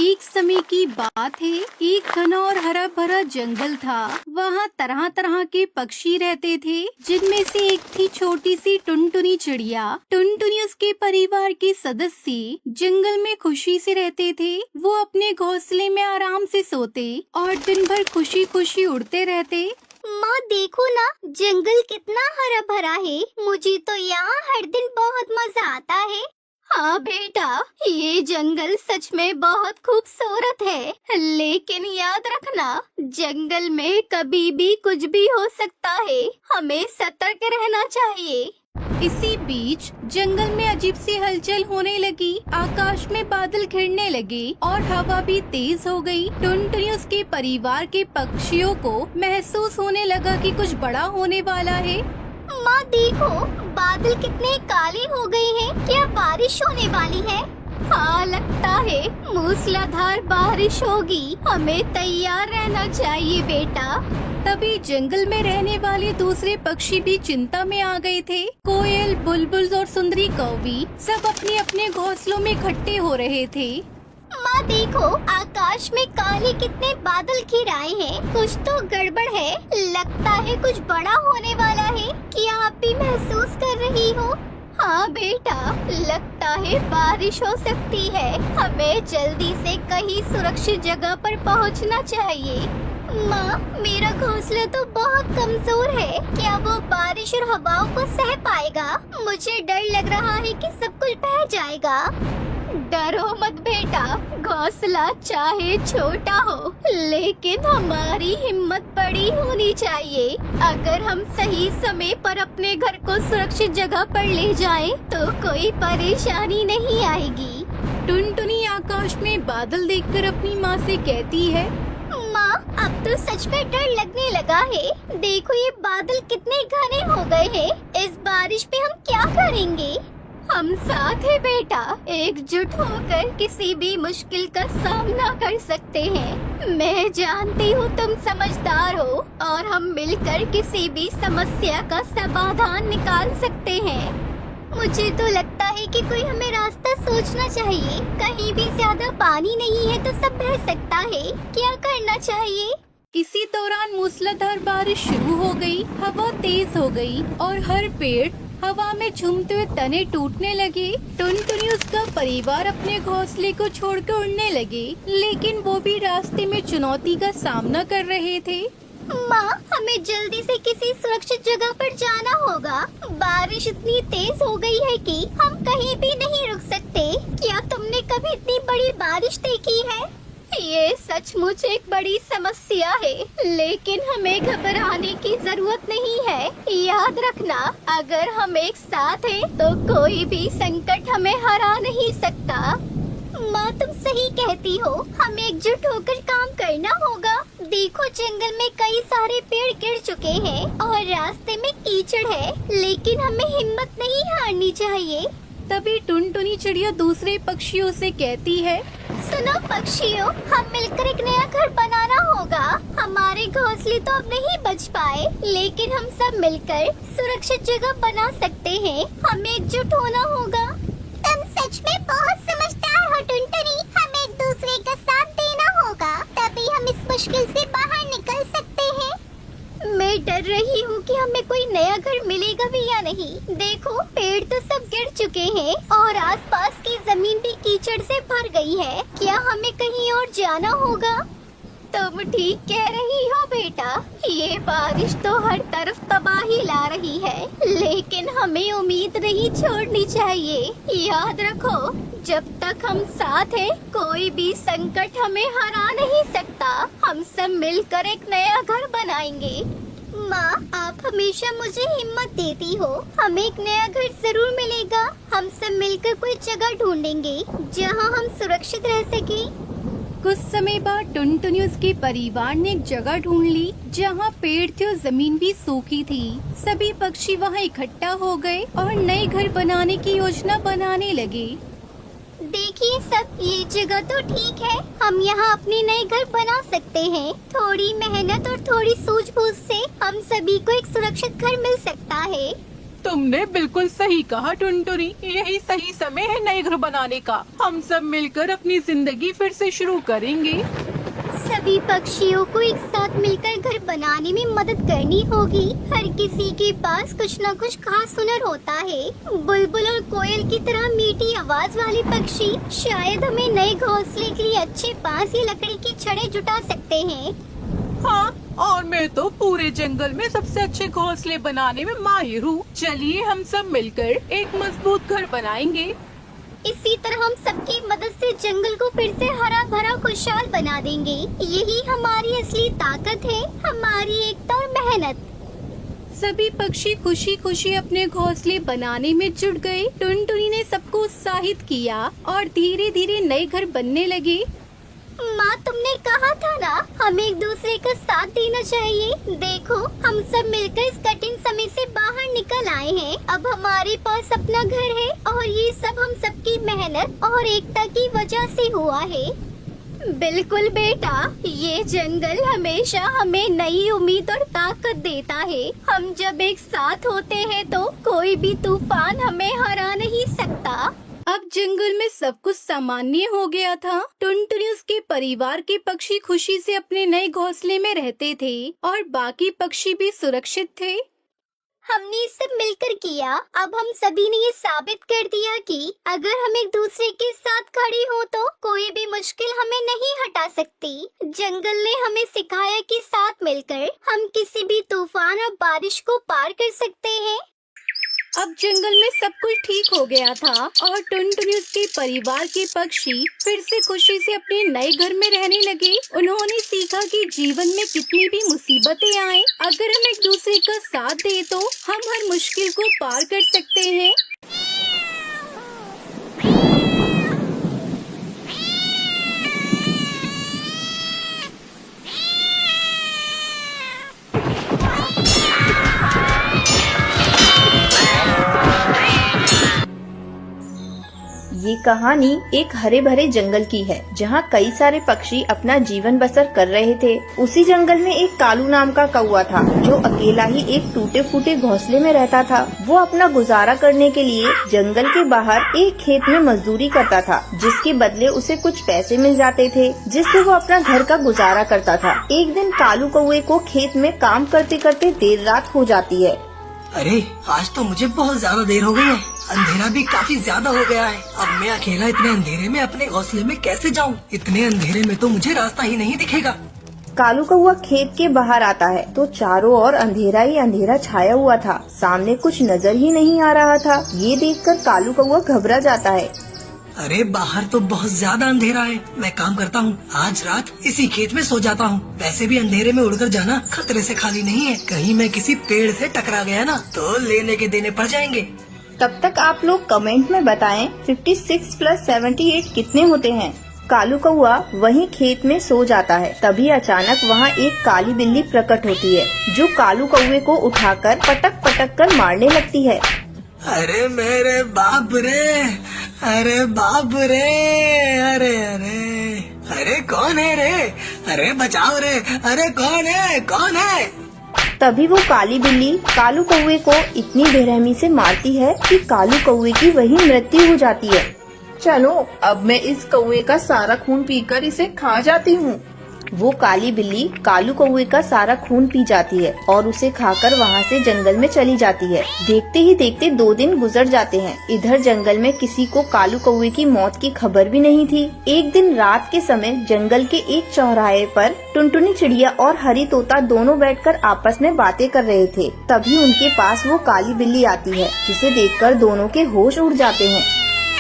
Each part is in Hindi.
एक समय की बात है, एक घना और हरा भरा जंगल था। वहाँ तरह तरह के पक्षी रहते थे, जिनमें से एक थी छोटी सी टुनटुनी चिड़िया। टुनटुनी उसके परिवार के सदस्य जंगल में खुशी से रहते थे। वो अपने घोंसले में आराम से सोते और दिन भर खुशी खुशी उड़ते रहते। माँ देखो ना, जंगल कितना हरा भरा है। मुझे तो यहाँ हर दिन बहुत मजा आता है। हाँ बेटा, ये जंगल सच में बहुत खूबसूरत है, लेकिन याद रखना, जंगल में कभी भी कुछ भी हो सकता है। हमें सतर्क रहना चाहिए। इसी बीच जंगल में अजीब सी हलचल होने लगी। आकाश में बादल घिरने लगे और हवा भी तेज हो गई। टुनटुनी उसके परिवार के पक्षियों को महसूस होने लगा कि कुछ बड़ा होने वाला है। माँ देखो, बादल कितने काले हो गए हैं। क्या बारिश होने वाली है? हाँ, लगता है मूसलाधार बारिश होगी। हमें तैयार रहना चाहिए बेटा। तभी जंगल में रहने वाले दूसरे पक्षी भी चिंता में आ गए थे। कोयल, बुलबुल और सुंदरी कौवी सब अपने अपने घोंसलों में इकट्ठे हो रहे थे। माँ देखो, आकाश में काले कितने बादल घिर आए हैं। कुछ तो गड़बड़ है। लगता है कुछ बड़ा होने वाला है। क्या आप भी महसूस कर रही हो? हाँ बेटा, लगता है बारिश हो सकती है। हमें जल्दी से कहीं सुरक्षित जगह पर पहुंचना चाहिए। माँ, मेरा घोंसला तो बहुत कमजोर है। क्या वो बारिश और हवाओं को सह पाएगा? मुझे डर लग रहा है कि सब कुछ बह जाएगा। डरो मत बेटा, घोंसला चाहे छोटा हो, लेकिन हमारी हिम्मत बड़ी होनी चाहिए। अगर हम सही समय पर अपने घर को सुरक्षित जगह पर ले जाएं, तो कोई परेशानी नहीं आएगी। टुनटुनी आकाश में बादल देखकर अपनी माँ से कहती है, माँ, अब तो सच में डर लगने लगा है। देखो, ये बादल कितने घने हो गए हैं। इस बारिश में हम क्या करेंगे? हम साथ हैं बेटा, एकजुट होकर किसी भी मुश्किल का सामना कर सकते हैं। मैं जानती हूँ तुम समझदार हो और हम मिलकर किसी भी समस्या का समाधान निकाल सकते हैं। मुझे तो लगता है कि कोई हमें रास्ता सोचना चाहिए। कहीं भी ज्यादा पानी नहीं है तो सब बह सकता है। क्या करना चाहिए? इसी दौरान मूसलाधार बारिश शुरू हो गई। हवा तेज हो गई और हर पेड़ हवा में झूमते हुए तने टूटने लगे। टुनटुनी उसका परिवार अपने घोंसले को छोड़कर उड़ने लगे, लेकिन वो भी रास्ते में चुनौती का सामना कर रहे थे। माँ, हमें जल्दी से किसी सुरक्षित जगह पर जाना होगा। बारिश इतनी तेज हो गई है कि हम कहीं भी नहीं रुक सकते। क्या तुमने कभी इतनी बड़ी बारिश देखी है? ये सचमुच एक बड़ी समस्या है, लेकिन हमें घबराने की जरूरत नहीं है। याद रखना, अगर हम एक साथ हैं, तो कोई भी संकट हमें हरा नहीं सकता। माँ, तुम सही कहती हो। हमें एकजुट होकर काम करना होगा। देखो, जंगल में कई सारे पेड़ गिर चुके हैं और रास्ते में कीचड़ है, लेकिन हमें हिम्मत नहीं हारनी चाहिए। तभी टुनटुनी चिड़िया दूसरे पक्षियों से कहती है, सुनो पक्षियों, हम मिलकर एक नया घर बनाना होगा। हमारे घोंसले तो अब नहीं बच पाए, लेकिन हम सब मिलकर सुरक्षित जगह बना सकते हैं। हमें एकजुट होना होगा। तुम सच में बहुत समझदार हो टुनटुनी। हमें एक दूसरे का साथ देना होगा, तभी हम इस मुश्किल से बाहर निकल सकते हैं। मैं डर रही हूँ कि हमें कोई नया घर मिलेगा भी या नहीं। देखो, पेड़ तो सब गिर चुके हैं और आसपास की जमीन भी कीचड़ से भर गई है। क्या हमें कहीं और जाना होगा? तुम ठीक कह रही हो बेटा, ये बारिश तो हर तरफ तबाही ला रही है, लेकिन हमें उम्मीद नहीं छोड़नी चाहिए। याद रखो, जब तक हम साथ हैं, कोई भी संकट हमें हरा नहीं सकता। हम सब मिलकर एक नया घर बनाएंगे। माँ, आप हमेशा मुझे हिम्मत देती हो। हमें एक नया घर जरूर मिलेगा। हम सब मिलकर कोई जगह ढूंढेंगे जहाँ हम सुरक्षित रह सके। कुछ समय बाद टुनटुनी उसके परिवार ने एक जगह ढूंढ ली, जहाँ पेड़ थे और जमीन भी सूखी थी। सभी पक्षी वहाँ इकट्ठा हो गए और नए घर बनाने की योजना बनाने लगे। देखिए सब, ये जगह तो ठीक है। हम यहाँ अपने नए घर बना सकते हैं। थोड़ी मेहनत और थोड़ी सूझबूझ से हम सभी को एक सुरक्षित घर मिल सकता है। तुमने बिल्कुल सही कहा टुनटुनी, यही सही समय है नए घर बनाने का। हम सब मिलकर अपनी जिंदगी फिर से शुरू करेंगे। सभी पक्षियों को एक साथ मिलकर घर बनाने में मदद करनी होगी। हर किसी के पास कुछ न कुछ खास हुनर होता है। बुलबुल और कोयल की तरह मीठी आवाज वाले पक्षी शायद हमें नए घोंसले के लिए अच्छे बांस या लकड़ी की छड़ें जुटा सकते हैं। हाँ, और मैं तो पूरे जंगल में सबसे अच्छे घोंसले बनाने में माहिर हूँ। चलिए हम सब मिलकर एक मजबूत घर बनाएंगे। इसी तरह हम सबकी मदद से जंगल को फिर से हरा भरा खुशहाल बना देंगे। यही हमारी असली ताकत है, हमारी एकता और मेहनत। सभी पक्षी खुशी खुशी अपने घोंसले बनाने में जुट गए। टुनटुनी ने सबको उत्साहित किया और धीरे धीरे नए घर बनने लगे। माँ, तुमने कहा था ना हमें एक दूसरे का साथ देना चाहिए। देखो, हम सब मिलकर इस कठिन समय से बाहर निकल आए हैं। अब हमारे पास अपना घर है और ये सब हम सबकी मेहनत और एकता की वजह से हुआ है। बिल्कुल बेटा, ये जंगल हमेशा हमें नई उम्मीद और ताकत देता है। हम जब एक साथ होते हैं तो कोई भी तूफान हमें हरा नहीं सकता। अब जंगल में सब कुछ सामान्य हो गया था। टुनटुनी उसके परिवार के पक्षी खुशी से अपने नए घोंसले में रहते थे और बाकी पक्षी भी सुरक्षित थे। हमने सब मिलकर किया। अब हम सभी ने ये साबित कर दिया कि अगर हम एक दूसरे के साथ खड़े हो तो कोई भी मुश्किल हमें नहीं हटा सकती। जंगल ने हमें सिखाया कि साथ मिलकर हम किसी भी तूफान और बारिश को पार कर सकते हैं। अब जंगल में सब कुछ ठीक हो गया था और टुनटुनी उसके परिवार के पक्षी फिर से खुशी से अपने नए घर में रहने लगे। उन्होंने सीखा कि जीवन में कितनी भी मुसीबतें आए, अगर हम एक दूसरे का साथ दें तो हम हर मुश्किल को पार कर सकते हैं। ये कहानी एक हरे भरे जंगल की है जहाँ कई सारे पक्षी अपना जीवन बसर कर रहे थे। उसी जंगल में एक कालू नाम का कौवा था जो अकेला ही एक टूटे फूटे घोंसले में रहता था। वो अपना गुजारा करने के लिए जंगल के बाहर एक खेत में मजदूरी करता था, जिसके बदले उसे कुछ पैसे मिल जाते थे, जिससे वो अपना घर का गुजारा करता था। एक दिन कालू कौवे को खेत में काम करते करते देर रात हो जाती है। अरे, आज तो मुझे बहुत ज्यादा देर हो गई है। अंधेरा भी काफी ज्यादा हो गया है। अब मैं अकेला इतने अंधेरे में अपने घोंसले में कैसे जाऊं? इतने अंधेरे में तो मुझे रास्ता ही नहीं दिखेगा। कालू कौवा खेत के बाहर आता है तो चारों ओर अंधेरा ही अंधेरा छाया हुआ था। सामने कुछ नजर ही नहीं आ रहा था। ये देखकर कालू कौवा घबरा जाता है। अरे, बाहर तो बहुत ज्यादा अंधेरा है। मैं काम करता हूँ, आज रात इसी खेत में सो जाता हूँ। वैसे भी अंधेरे में उड़कर जाना खतरे से खाली नहीं है। कहीं मैं किसी पेड़ से टकरा गया ना तो लेने के देने पड़ जाएंगे। तब तक आप लोग कमेंट में बताएं 56 + 78 कितने होते हैं। कालू कौवा वहीं खेत में सो जाता है। तभी अचानक वहाँ एक काली बिल्ली प्रकट होती है जो कालू कौवे को उठाकर पटक पटक कर मारने लगती है। अरे मेरे बाप रे! अरे बाप रे! अरे अरे अरे कौन है रे? अरे बचाओ रे! अरे कौन है? कौन है? तभी वो काली बिल्ली कालू कौवे को इतनी बेरहमी से मारती है कि कालू कौवे की वहीं मृत्यु हो जाती है। चलो, अब मैं इस कौवे का सारा खून पीकर इसे खा जाती हूँ। वो काली बिल्ली कालू कौवे का सारा खून पी जाती है और उसे खाकर वहाँ से जंगल में चली जाती है। देखते ही देखते 2 दिन गुजर जाते हैं। इधर जंगल में किसी को कालू कौवे की मौत की खबर भी नहीं थी। एक दिन रात के समय जंगल के एक चौराहे पर टुनटुनी चिड़िया और हरी तोता दोनों बैठकर आपस में बातें कर रहे थे। तभी उनके पास वो काली बिल्ली आती है, जिसे देखकर दोनों के होश उड़ जाते हैं।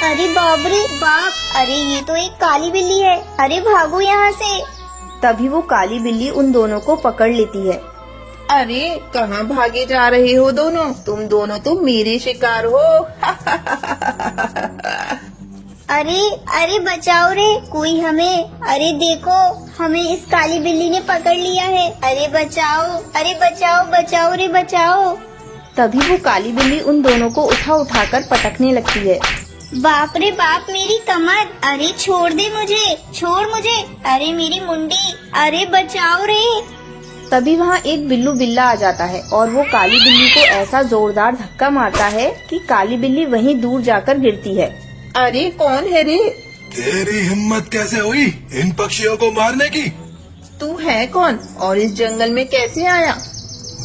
अरे बाप रे बाप! अरे ये तो एक काली बिल्ली है। अरे भागो यहाँ से! तभी वो काली बिल्ली उन दोनों को पकड़ लेती है। अरे, कहाँ भागे जा रहे हो दोनों? तुम दोनों तो मेरे शिकार हो। अरे अरे बचाओ रे, कोई हमें! अरे देखो, हमें इस काली बिल्ली ने पकड़ लिया है। अरे बचाओ! अरे बचाओ बचाओ रे बचाओ! तभी वो काली बिल्ली उन दोनों को उठाकर पटकने लगती है। बाप रे बाप, मेरी कमर! अरे छोड़ दे मुझे, छोड़ मुझे! अरे मेरी मुंडी! अरे बचाओ रे! तभी वहाँ एक बिल्लू बिल्ला आ जाता है और वो काली बिल्ली को ऐसा जोरदार धक्का मारता है कि काली बिल्ली वहीं दूर जाकर गिरती है। अरे कौन है रे? तेरी हिम्मत कैसे हुई इन पक्षियों को मारने की? तू है कौन और इस जंगल में कैसे आया?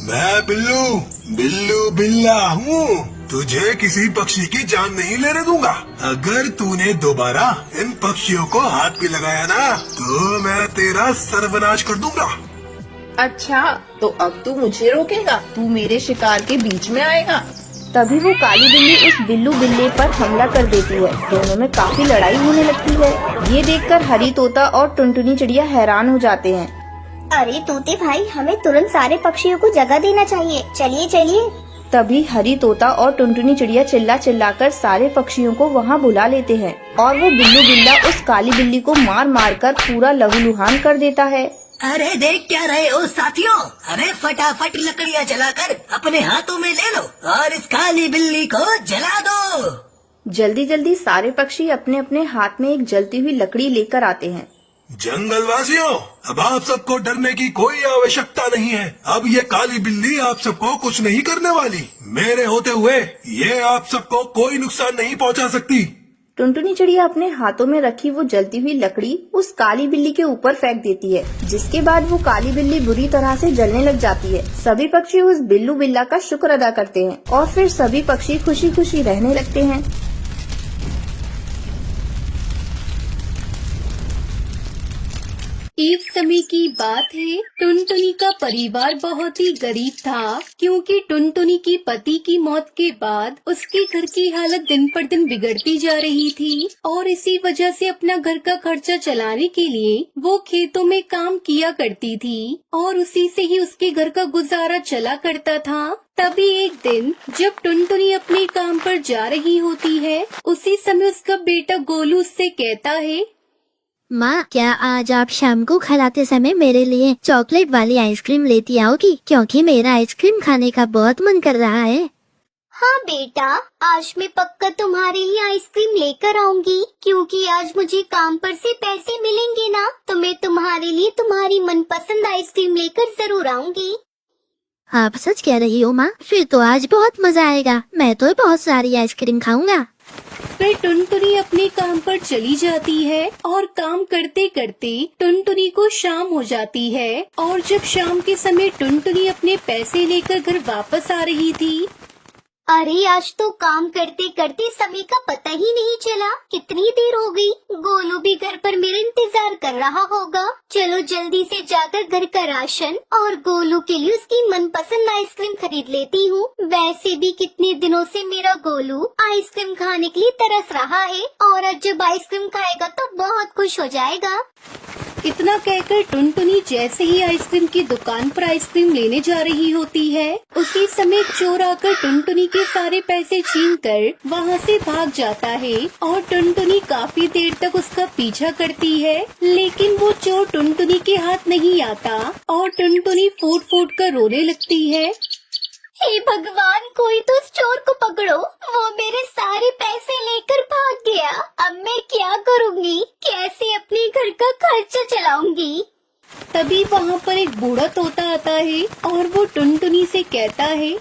मैं बिल्लू बिल्ला हूँ। तुझे किसी पक्षी की जान नहीं लेने दूंगा। अगर तूने दोबारा इन पक्षियों को हाथ भी लगाया ना तो मैं तेरा सर्वनाश कर दूंगा। अच्छा, तो अब तू मुझे रोकेगा? तू मेरे शिकार के बीच में आएगा? तभी वो काली बिल्ली उस बिल्लू बिल्ले पर हमला कर देती है। दोनों में काफी लड़ाई होने लगती है। ये देखकर हरी तोता और टुनटुनी चिड़िया हैरान हो जाते हैं। अरे तोते भाई, हमें तुरंत सारे पक्षियों को जगह देना चाहिए। चलिए चलिए। तभी हरी तोता और टुनटुनी चिड़िया चिल्लाकर सारे पक्षियों को वहाँ बुला लेते हैं और वो बिल्लू बिल्ला उस काली बिल्ली को मार मार कर पूरा लहूलुहान कर देता है। अरे देख क्या रहे हो साथियों? अरे फटाफट लकड़ियाँ जलाकर अपने हाथों में ले लो और इस काली बिल्ली को जला दो। जल्दी जल्दी सारे पक्षी अपने अपने हाथ में एक जलती हुई लकड़ी लेकर आते हैं। जंगलवासियों, अब आप सबको डरने की कोई आवश्यकता नहीं है। अब ये काली बिल्ली आप सबको कुछ नहीं करने वाली। मेरे होते हुए ये आप सबको कोई नुकसान नहीं पहुंचा सकती। टुनटुनी चिड़िया अपने हाथों में रखी वो जलती हुई लकड़ी उस काली बिल्ली के ऊपर फेंक देती है, जिसके बाद वो काली बिल्ली बुरी तरह से जलने लग जाती है। सभी पक्षी उस बिल्लू बिल्ला का शुक्र अदा करते हैं और फिर सभी पक्षी खुशी खुशी रहने लगते हैं। एक समय की बात है, टुनटुनी का परिवार बहुत ही गरीब था, क्योंकि टुनटुनी की पति की मौत के बाद उसके घर की हालत दिन पर दिन बिगड़ती जा रही थी और इसी वजह से अपना घर का खर्चा चलाने के लिए वो खेतों में काम किया करती थी और उसी से ही उसके घर का गुजारा चला करता था। तभी एक दिन जब टुनटुनी अपने काम पर जा रही होती है, उसी समय उसका बेटा गोलू उससे कहता है, माँ, क्या आज आप शाम को खाते समय मेरे लिए चॉकलेट वाली आइसक्रीम लेती आओगी? क्योंकि मेरा आइसक्रीम खाने का बहुत मन कर रहा है। हाँ बेटा, आज मैं पक्का तुम्हारे लिए आइसक्रीम लेकर आऊंगी, क्योंकि आज मुझे काम पर से पैसे मिलेंगे ना, तो मैं तुम्हारे लिए तुम्हारी मनपसंद आइसक्रीम लेकर जरूर आऊंगी। आप सच कह रही हो माँ? फिर तो आज बहुत मजा आएगा। मैं तो बहुत सारी आइसक्रीम खाऊंगा। फिर टुनटुनी अपने काम पर चली जाती है और काम करते करते टुनटुनी को शाम हो जाती है और जब शाम के समय टुनटुनी अपने पैसे लेकर घर वापस आ रही थी, अरे आज तो काम करते करते समय का पता ही नहीं चला। कितनी देर हो गई। गोलू भी घर पर मेरा इंतजार कर रहा होगा। चलो जल्दी से जाकर घर का राशन और गोलू के लिए उसकी मनपसंद आइसक्रीम खरीद लेती हूँ। वैसे भी कितने दिनों से मेरा गोलू आइसक्रीम खाने के लिए तरस रहा है और आज जब आइसक्रीम खाएगा तो बहुत खुश हो जाएगा। इतना कहकर टुनटुनी जैसे ही आइसक्रीम की दुकान पर आइसक्रीम लेने जा रही होती है, उसी समय चोर आकर टुनटुनी के सारे पैसे छीनकर वहाँ से भाग जाता है और टुनटुनी काफी देर तक उसका पीछा करती है, लेकिन वो चोर टुनटुनी के हाथ नहीं आता और टुनटुनी फूट फूट कर रोने लगती है। हे भगवान, कोई तो उस चोर को पकड़ो। वो मेरे सारे पैसे लेकर भाग गया। अब मैं क्या करूँगी? कैसे अपने घर का खर्चा चलाऊंगी? तभी वहाँ पर एक बूढ़ा तोता आता है और वो टुनटुनी से कहता है,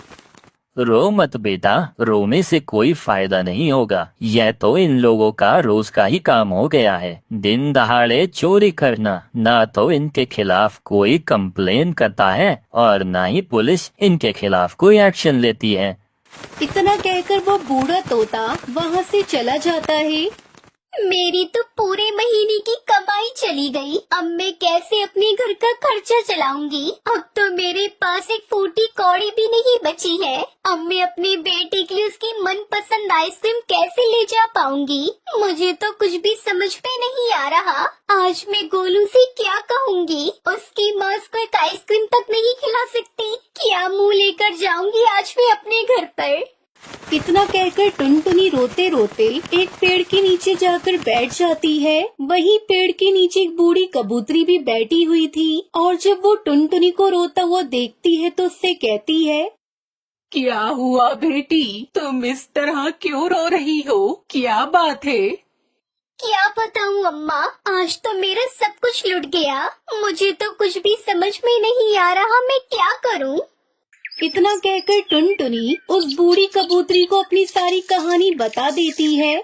रो मत बेटा, रोने से कोई फायदा नहीं होगा। यह तो इन लोगों का रोज का ही काम हो गया है, दिन दहाड़े चोरी करना। ना तो इनके खिलाफ कोई कंप्लेन करता है और ना ही पुलिस इनके खिलाफ कोई एक्शन लेती है। इतना कहकर वो बूढ़ा तोता वहाँ से चला जाता है। मेरी तो पूरे महीने की कमाई चली गई। अब मैं कैसे अपने घर का खर्चा चलाऊंगी? अब तो मेरे पास एक फूटी कौड़ी भी नहीं बची है। अब मैं अपने बेटे के लिए उसकी मनपसंद आइसक्रीम कैसे ले जा पाऊंगी? मुझे तो कुछ भी समझ में नहीं आ रहा। आज मैं गोलू से क्या कहूँगी? उसकी माँ उसको एक आइसक्रीम तक नहीं खिला सकती। क्या मुँह लेकर जाऊंगी आज मैं अपने घर पर? इतना कहकर टुनटुनी रोते रोते एक पेड़ के नीचे जाकर बैठ जाती है। वहीं पेड़ के नीचे एक बूढ़ी कबूतरी भी बैठी हुई थी और जब वो टुनटुनी को रोता हुआ देखती है तो उससे कहती है, क्या हुआ बेटी, तुम इस तरह क्यों रो रही हो? क्या बात है? क्या बताऊं अम्मा, आज तो मेरा सब कुछ लुट गया। मुझे तो कुछ भी समझ में नहीं आ रहा, मैं क्या करूं? इतना कहकर टुनटुनी उस बूढ़ी कबूतरी को अपनी सारी कहानी बता देती है।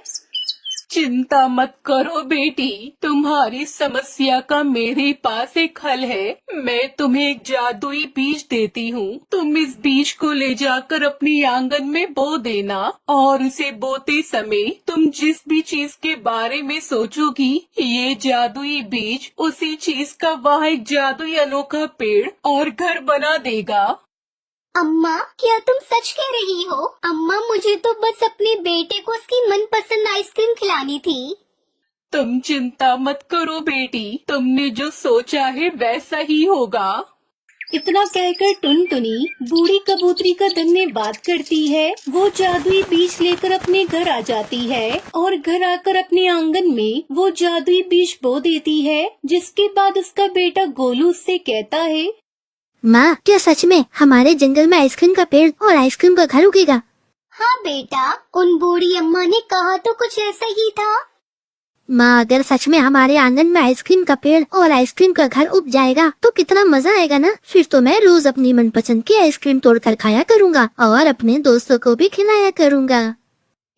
चिंता मत करो बेटी, तुम्हारी समस्या का मेरे पास एक हल है। मैं तुम्हें एक जादुई बीज देती हूँ। तुम इस बीज को ले जाकर अपनी आंगन में बो देना और उसे बोते समय तुम जिस भी चीज के बारे में सोचोगी, ये जादुई बीज उसी चीज का वहाँ एक जादुई अनोखा पेड़ और घर बना देगा। अम्मा, क्या तुम सच कह रही हो? अम्मा, मुझे तो बस अपने बेटे को उसकी मनपसंद आइसक्रीम खिलानी थी। तुम चिंता मत करो बेटी, तुमने जो सोचा है वैसा ही होगा। इतना कहकर टुनटुनी बूढ़ी कबूतरी का धन्यवाद करती है। वो जादुई बीज लेकर अपने घर आ जाती है और घर आकर अपने आंगन में वो जादुई बीज बो देती है। जिसके बाद उसका बेटा गोलू उससे कहता है, माँ, क्या सच में हमारे जंगल में आइसक्रीम का पेड़ और आइसक्रीम का घर उगेगा? हाँ बेटा, उन बूढ़ी अम्मा ने कहा तो कुछ ऐसा ही था। माँ, अगर सच में हमारे आंगन में आइसक्रीम का पेड़ और आइसक्रीम का घर उग जाएगा तो कितना मजा आएगा ना। फिर तो मैं रोज अपनी मनपसंद की आइसक्रीम तोड़कर खाया करूँगा और अपने दोस्तों को भी खिलाया करूँगा।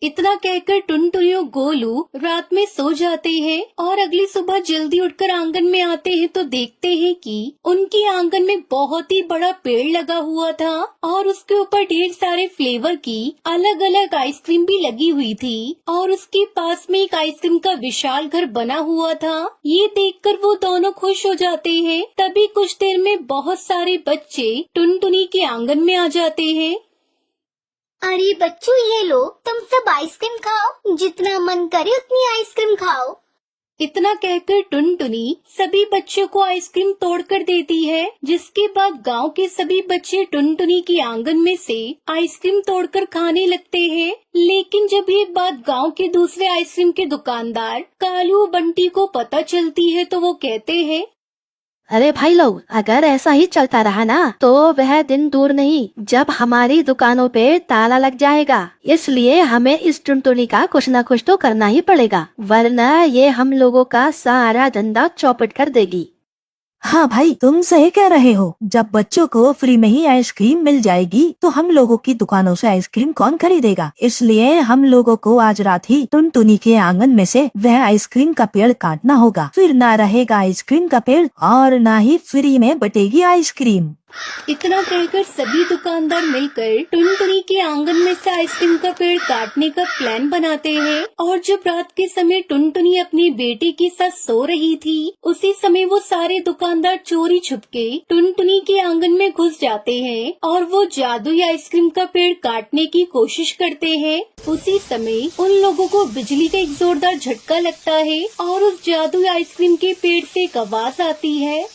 इतना कहकर टुनटुनी और गोलू रात में सो जाते हैं और अगली सुबह जल्दी उठकर आंगन में आते हैं तो देखते हैं कि उनके आंगन में बहुत ही बड़ा पेड़ लगा हुआ था और उसके ऊपर ढेर सारे फ्लेवर की अलग अलग आइसक्रीम भी लगी हुई थी और उसके पास में एक आइसक्रीम का विशाल घर बना हुआ था। ये देखकर वो दोनों खुश हो जाते हैं। तभी कुछ देर में बहुत सारे बच्चे टुनटुनी के आंगन में आ जाते हैं। अरे बच्चों, ये लो, तुम सब आइसक्रीम खाओ, जितना मन करे उतनी आइसक्रीम खाओ। इतना कहकर टुनटुनी सभी बच्चों को आइसक्रीम तोड़कर देती है। जिसके बाद गांव के सभी बच्चे टुनटुनी के आंगन में से आइसक्रीम तोड़कर खाने लगते हैं। लेकिन जब ये बात गांव के दूसरे आइसक्रीम के दुकानदार कालू बंटी को पता चलती है तो वो कहते हैं, अरे भाई लोग, अगर ऐसा ही चलता रहा ना तो वह दिन दूर नहीं जब हमारी दुकानों पे ताला लग जाएगा। इसलिए हमें इस टुनटुनी का कुछ न कुछ तो करना ही पड़ेगा, वरना ये हम लोगों का सारा धंधा चौपट कर देगी। हाँ भाई, तुम सही कह रहे हो। जब बच्चों को फ्री में ही आइसक्रीम मिल जाएगी तो हम लोगों की दुकानों से आइसक्रीम कौन खरीदेगा। इसलिए हम लोगों को आज रात ही टुनटुनी के आंगन में से वह आइसक्रीम का पेड़ काटना होगा। फिर ना रहेगा आइसक्रीम का पेड़ और ना ही फ्री में बटेगी आइसक्रीम। इतना कहकर सभी दुकानदार मिलकर टुनटुनी के आंगन में से आइसक्रीम का पेड़ काटने का प्लान बनाते हैं। और जब रात के समय टुनटुनी अपनी बेटी के साथ सो रही थी, उसी समय वो सारे दुकानदार चोरी छुपके टुनटुनी के आंगन में घुस जाते हैं और वो जादुई आइसक्रीम का पेड़ काटने की कोशिश करते हैं। उसी समय उन लोगों को बिजली का एक जोरदार झटका लगता है और उस जादुई आइसक्रीम के पेड़ से एक आवाज आती है,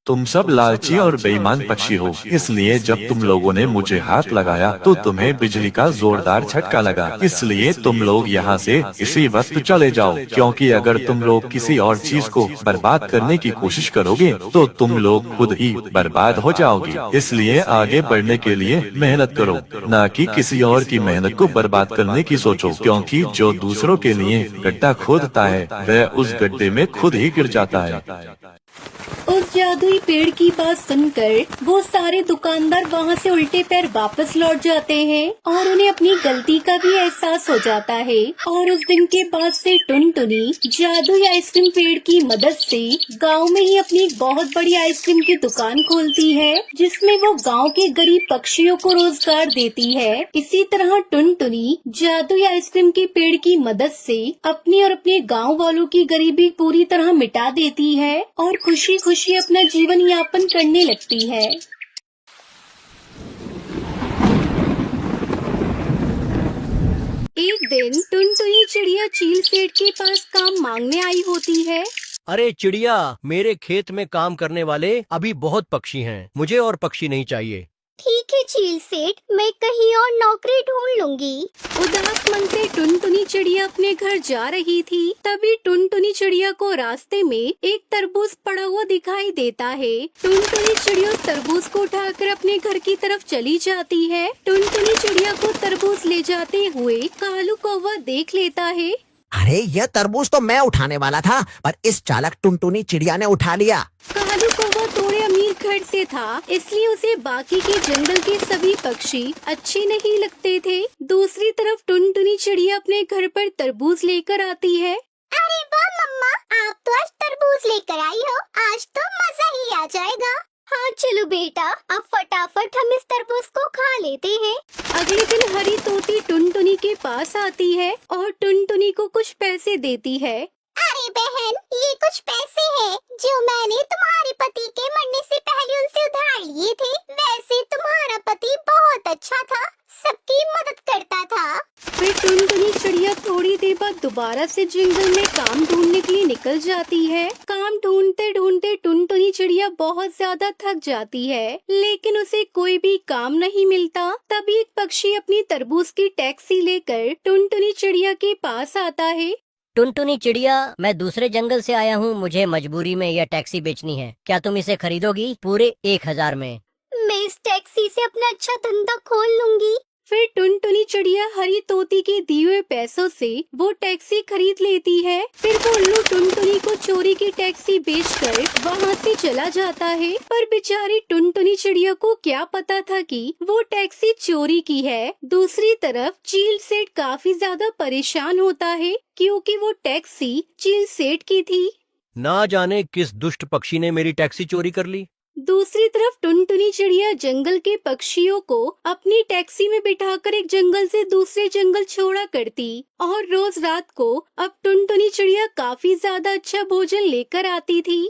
तुम सब लालची और बेईमान पक्षी हो, इसलिए जब तुम लोगों ने मुझे हाथ लगाया तो तुम्हें बिजली का जोरदार झटका लगा। इसलिए तुम लोग यहाँ से इसी वक्त चले जाओ, क्योंकि अगर तुम लोग किसी और चीज को बर्बाद करने की कोशिश करोगे तो तुम लोग खुद ही बर्बाद हो जाओगे। इसलिए आगे बढ़ने के लिए मेहनत करो, न कि किसी और की मेहनत को बर्बाद करने की सोचो, क्योंकि जो दूसरों के लिए गड्ढा खोदता है वह उस गड्ढे में खुद ही गिर जाता है। उस जादुई पेड़ की बात सुनकर वो सारे दुकानदार वहाँ से उल्टे पैर वापस लौट जाते हैं और उन्हें अपनी गलती का भी एहसास हो जाता है। और उस दिन के बाद से टुनटुनी जादुई आइसक्रीम पेड़ की मदद से गांव में ही अपनी एक बहुत बड़ी आइसक्रीम की दुकान खोलती है, जिसमें वो गांव के गरीब पक्षियों को रोजगार देती है। इसी तरह टुनटुनी जादुई आइसक्रीम के पेड़ की मदद से अपनी और अपने गाँव वालों की गरीबी पूरी तरह मिटा देती है और खुशी खुशी अपना जीवन यापन करने लगती है। एक दिन टुनटुनी चिड़िया चील सेठ के पास काम मांगने आई होती है। अरे चिड़िया, मेरे खेत में काम करने वाले अभी बहुत पक्षी हैं, मुझे और पक्षी नहीं चाहिए। ठीक है चील सेठ, मैं कहीं और नौकरी ढूंढ लूंगी। उदास मन से टुनटुनी चिड़िया अपने घर जा रही थी, तभी टुनटुनी चिड़िया को रास्ते में एक तरबूज पड़ा हुआ दिखाई देता है। टुनटुनी चिड़िया उस तरबूज को उठाकर अपने घर की तरफ चली जाती है। टुनटुनी चिड़िया को तरबूज ले जाते हुए कालू कौवा देख लेता है। अरे यह तरबूज तो मैं उठाने वाला था, पर इस चालाक टुनटुनी चिड़िया ने उठा लिया। कालू कौवा थोड़े अमीर घर से था, इसलिए उसे बाकी के जंगल के सभी पक्षी अच्छे नहीं लगते थे। दूसरी तरफ टुनटुनी चिड़िया अपने घर पर तरबूज लेकर आती है। अरे वाह मम्मा, आप तो आज तरबूज लेकर आई हो, आज तो मजा ही आ जाएगा। हाँ चलो बेटा, अब फटाफट हम इस तरबूज को खा लेते हैं। अगले दिन हरी तोती टुनटुनी के पास आती है और टुनटुनी को कुछ पैसे देती है। अरे बहन, ये कुछ पैसे हैं जो मैंने तुम्हारे पति के मरने से पहले उनसे उधार लिए थे। वैसे तुम्हारा पति बहुत अच्छा था, सबकी मदद करता था। फिर टुनटुनी चिड़िया थोड़ी देर बाद दोबारा से जंगल में काम ढूंढने के लिए निकल जाती है। काम ढूंढते ढूंढते टुनटुनी चिड़िया बहुत ज्यादा थक जाती है, लेकिन उसे कोई भी काम नहीं मिलता। तभी एक पक्षी अपनी तरबूज की टैक्सी लेकर टुनटुनी चिड़िया के पास आता है। टुनटुनी चिड़िया, मैं दूसरे जंगल से आया हूँ, मुझे मजबूरी में यह टैक्सी बेचनी है। क्या तुम इसे खरीदोगी? पूरे 1000 में। मैं इस टैक्सी से अपना अच्छा धंधा खोल लूंगी। फिर टुनटुनी चिड़िया हरी तोती के दिए हुए पैसों से वो टैक्सी खरीद लेती है। फिर वो उल्लू टुनटुनी को चोरी की टैक्सी बेचकर वहाँ से चला जाता है। पर बेचारी टुनटुनी चिड़िया को क्या पता था कि वो टैक्सी चोरी की है। दूसरी तरफ चील सेठ काफी ज्यादा परेशान होता है, क्योंकि वो टैक्सी चील सेठ की थी। ना जाने किस दुष्ट पक्षी ने मेरी टैक्सी चोरी कर ली। दूसरी तरफ टुनटुनी चिड़िया जंगल के पक्षियों को अपनी टैक्सी में बिठाकर एक जंगल से दूसरे जंगल छोड़ा करती और रोज रात को अब टुनटुनी चिड़िया काफी ज्यादा अच्छा भोजन लेकर आती थी।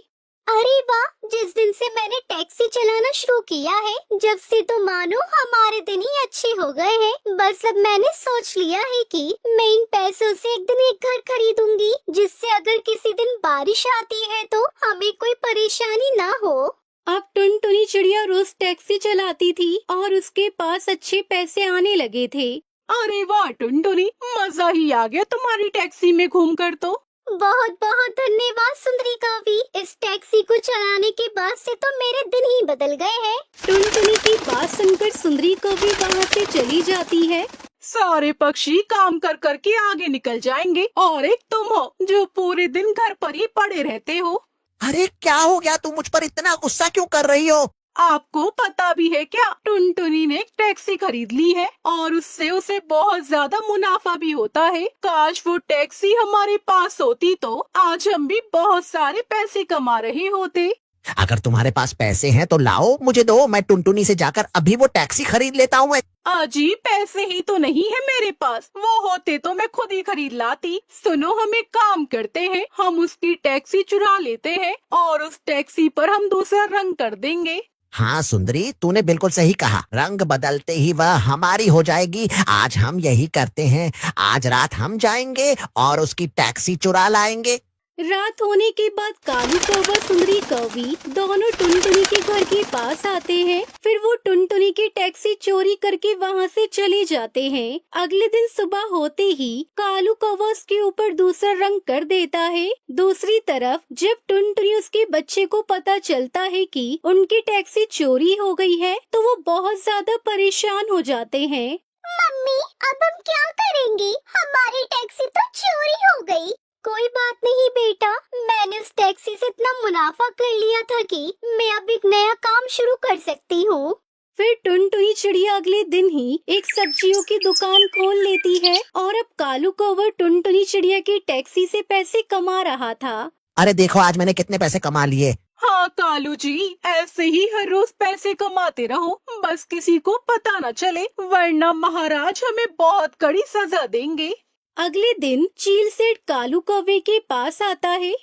अरे वाह, जिस दिन से मैंने टैक्सी चलाना शुरू किया है, जब से तो मानो हमारे दिन ही अच्छे हो गए हैं। बस अब मैंने सोच लिया है कि मैं इन पैसों से एक दिन एक घर खरीदूंगी, जिससे अगर किसी दिन बारिश आती है तो हमें कोई परेशानी ना हो। अब टुनटुनी चिड़िया रोज टैक्सी चलाती थी और उसके पास अच्छे पैसे आने लगे थे। अरे वाह टुनटुनी, मजा ही आ गया तुम्हारी टैक्सी में घूमकर तो। बहुत बहुत धन्यवाद सुंदरी कवि, इस टैक्सी को चलाने के बाद से तो मेरे दिन ही बदल गए हैं। टुनटुनी की बात सुनकर सुंदरी कवि वहाँ से चली जाती है। सारे पक्षी काम कर कर के आगे निकल जाएंगे और एक तुम हो जो पूरे दिन घर पर ही पड़े रहते हो। अरे क्या हो गया, तुम मुझ पर इतना गुस्सा क्यों कर रही हो? आपको पता भी है क्या, टुनटुनी ने एक टैक्सी खरीद ली है और उससे उसे बहुत ज्यादा मुनाफा भी होता है। काश वो टैक्सी हमारे पास होती तो आज हम भी बहुत सारे पैसे कमा रहे होते। अगर तुम्हारे पास पैसे हैं तो लाओ, मुझे दो, मैं टुनटुनी से जाकर अभी वो टैक्सी खरीद लेता हूँ। अजी पैसे ही तो नहीं है मेरे पास, वो होते तो मैं खुद ही खरीद लाती। सुनो, हम एक काम करते हैं, हम उसकी टैक्सी चुरा लेते हैं और उस टैक्सी पर हम दूसरा रंग कर देंगे। हाँ सुंदरी, तूने बिल्कुल सही कहा, रंग बदलते ही वह हमारी हो जाएगी। आज हम यही करते हैं, आज रात हम जाएंगे और उसकी टैक्सी चुरा लाएंगे। रात होने के बाद कालू कौवा सुंदरी कौवी दोनों टुनटुनी के घर के पास आते हैं। फिर वो टुनटुनी की टैक्सी चोरी करके वहाँ से चले जाते हैं। अगले दिन सुबह होते ही कालू कौवा उसके ऊपर दूसरा रंग कर देता है। दूसरी तरफ जब टुनटुनी उसके बच्चे को पता चलता है कि उनकी टैक्सी चोरी हो गई है, तो वो बहुत ज्यादा परेशान हो जाते हैं। मम्मी, अब हम क्या करेंगे? हमारी टैक्सी तो चोरी हो गई। कोई बात नहीं बेटा, मैंने उस टैक्सी से इतना मुनाफा कर लिया था कि मैं अब एक नया काम शुरू कर सकती हूँ। फिर टुनटुनी चिड़िया अगले दिन ही एक सब्जियों की दुकान खोल लेती है और अब कालू कौवा टुनटुनी चिड़िया की टैक्सी से पैसे कमा रहा था। अरे देखो आज मैंने कितने पैसे कमा लिए। हाँ कालू जी, ऐसे ही हर रोज पैसे कमाते रहो, बस किसी को पता न चले, वरना महाराज हमें बहुत कड़ी सजा देंगे। अगले दिन चील सेठ कालू कौवे के पास आता है।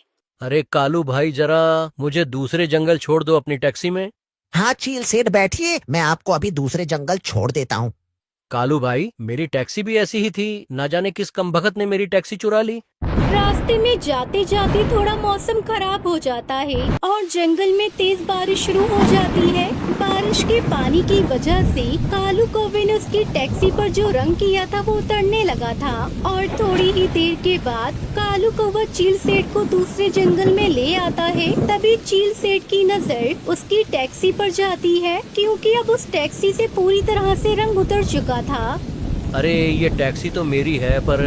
अरे कालू भाई, जरा मुझे दूसरे जंगल छोड़ दो अपनी टैक्सी में। हाँ चील सेठ बैठिए, मैं आपको अभी दूसरे जंगल छोड़ देता हूँ। कालू भाई, मेरी टैक्सी भी ऐसी ही थी, न जाने किस कमबख्त ने मेरी टैक्सी चुरा ली। रास्ते में जाते जाते थोड़ा मौसम खराब हो जाता है और जंगल में तेज बारिश शुरू हो जाती है। बारिश के पानी की वजह से कालू कौवे ने उसकी टैक्सी पर जो रंग किया था वो उतरने लगा था और थोड़ी ही देर के बाद कालू कौवा चील सेठ को दूसरे जंगल में ले आता है। तभी चील सेठ की नजर उसकी टैक्सी पर जाती है, क्योंकि अब उस टैक्सी से पूरी तरह से रंग उतर चुका था। अरे ये टैक्सी तो मेरी है, पर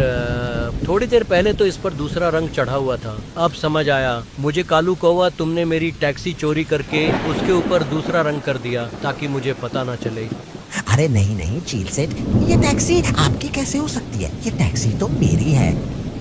थोड़ी देर पहले तो इस पर दूसरा रंग चढ़ा हुआ था। अब समझ आया, मुझे कालू कौवा तुमने मेरी टैक्सी चोरी करके उसके ऊपर दूसरा रंग कर दिया ताकि मुझे पता ना चले। अरे नहीं नहीं चील सेठ, ये टैक्सी आपकी कैसे हो सकती है? ये टैक्सी तो मेरी है।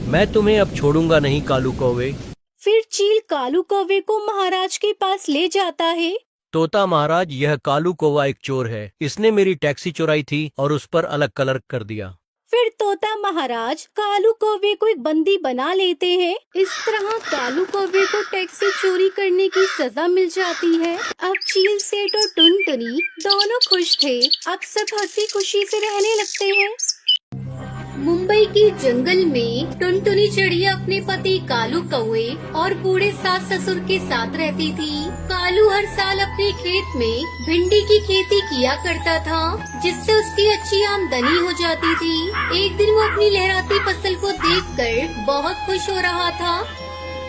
मैं तुम्हें अब छोड़ूंगा नहीं कालू कौवे। फिर चील कालू कौवे को महाराज के पास ले जाता है। तोता महाराज, यह कालू कौवा एक चोर है। इसने मेरी टैक्सी चुराई थी और उस पर अलग कलर कर दिया। फिर तोता महाराज कालू कौवे को एक बंदी बना लेते हैं। इस तरह कालू कौवे को टैक्सी चोरी करने की सजा मिल जाती है। अब चील सेठ और टुनटुनी दोनों खुश थे। अब सब हंसी खुशी से रहने लगते हैं। मुंबई के जंगल में टुनटुनी चिड़िया अपने पति कालू कौवे और बूढ़े सास ससुर के साथ रहती थी। कालू हर साल अपने खेत में भिंडी की खेती किया करता था, जिससे उसकी अच्छी आमदनी हो जाती थी। एक दिन वो अपनी लहराती फसल को देखकर बहुत खुश हो रहा था।